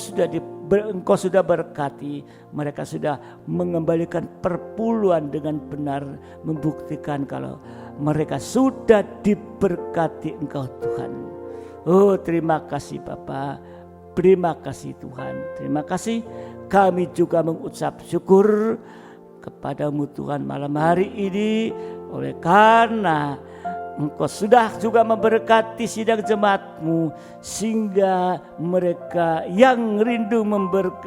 sudah berkati, mereka sudah mengembalikan perpuluhan dengan benar, membuktikan kalau mereka sudah diberkati Engkau Tuhan. Terima kasih Bapa, terima kasih Tuhan, terima kasih. Kami juga mengucap syukur kepadamu Tuhan malam hari ini, oleh karena Engkau sudah juga memberkati sidang jemaat-Mu sehingga mereka yang rindu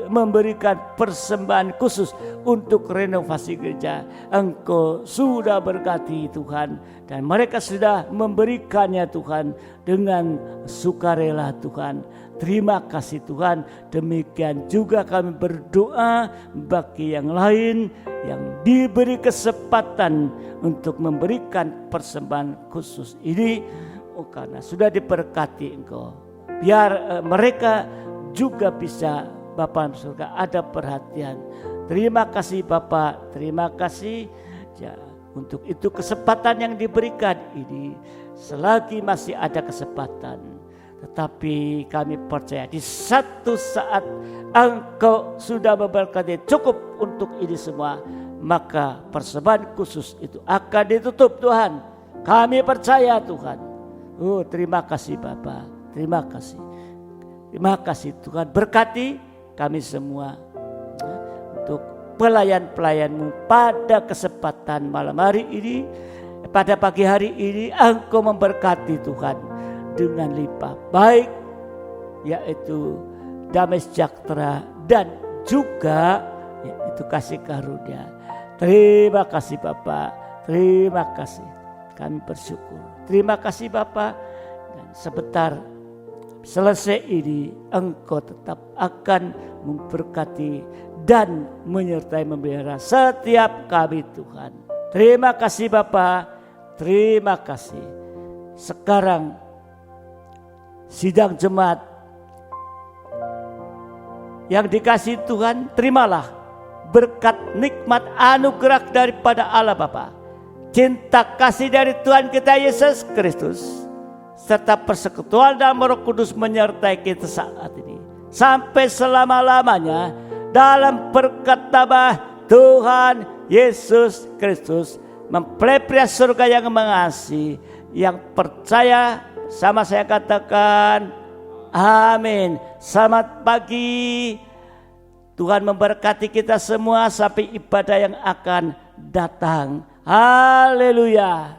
memberikan persembahan khusus untuk renovasi gereja, Engkau sudah berkati Tuhan, dan mereka sudah memberikannya Tuhan dengan sukarela Tuhan. Terima kasih Tuhan. Demikian juga kami berdoa bagi yang lain yang diberi kesempatan untuk memberikan persembahan khusus ini, karena sudah diberkati Engkau. Biar mereka juga bisa Bapa surga ada perhatian. Terima kasih Bapa, terima kasih ya, untuk itu kesempatan yang diberikan ini. Selagi masih ada kesempatan, tetapi kami percaya di satu saat Engkau sudah memberkati cukup untuk ini semua, maka persembahan khusus itu akan ditutup Tuhan. Kami percaya Tuhan. Terima kasih Bapa, terima kasih. Terima kasih Tuhan, berkati kami semua untuk pelayan-pelayan-Mu pada kesempatan malam hari ini, pada pagi hari ini. Engkau memberkati Tuhan dengan limpah, baik yaitu damai sejahtera dan juga yaitu kasih karunia. Terima kasih Bapa, terima kasih. Kami bersyukur. Terima kasih Bapa. Dan sebentar selesai ini, Engkau tetap akan memberkati dan menyertai memelihara setiap kami Tuhan. Terima kasih Bapa. Terima kasih. Sekarang sidang jemaat yang dikasihi Tuhan, terimalah berkat nikmat anugerah daripada Allah Bapa, cinta kasih dari Tuhan kita Yesus Kristus, serta persekutuan dalam Roh Kudus menyertai kita saat ini sampai selama-lamanya, dalam berkat nama Tuhan Yesus Kristus, mempelai pria surga yang mengasihi, yang percaya sama saya katakan amin. Selamat pagi. Tuhan memberkati kita semua sampai ibadah yang akan datang. Haleluya.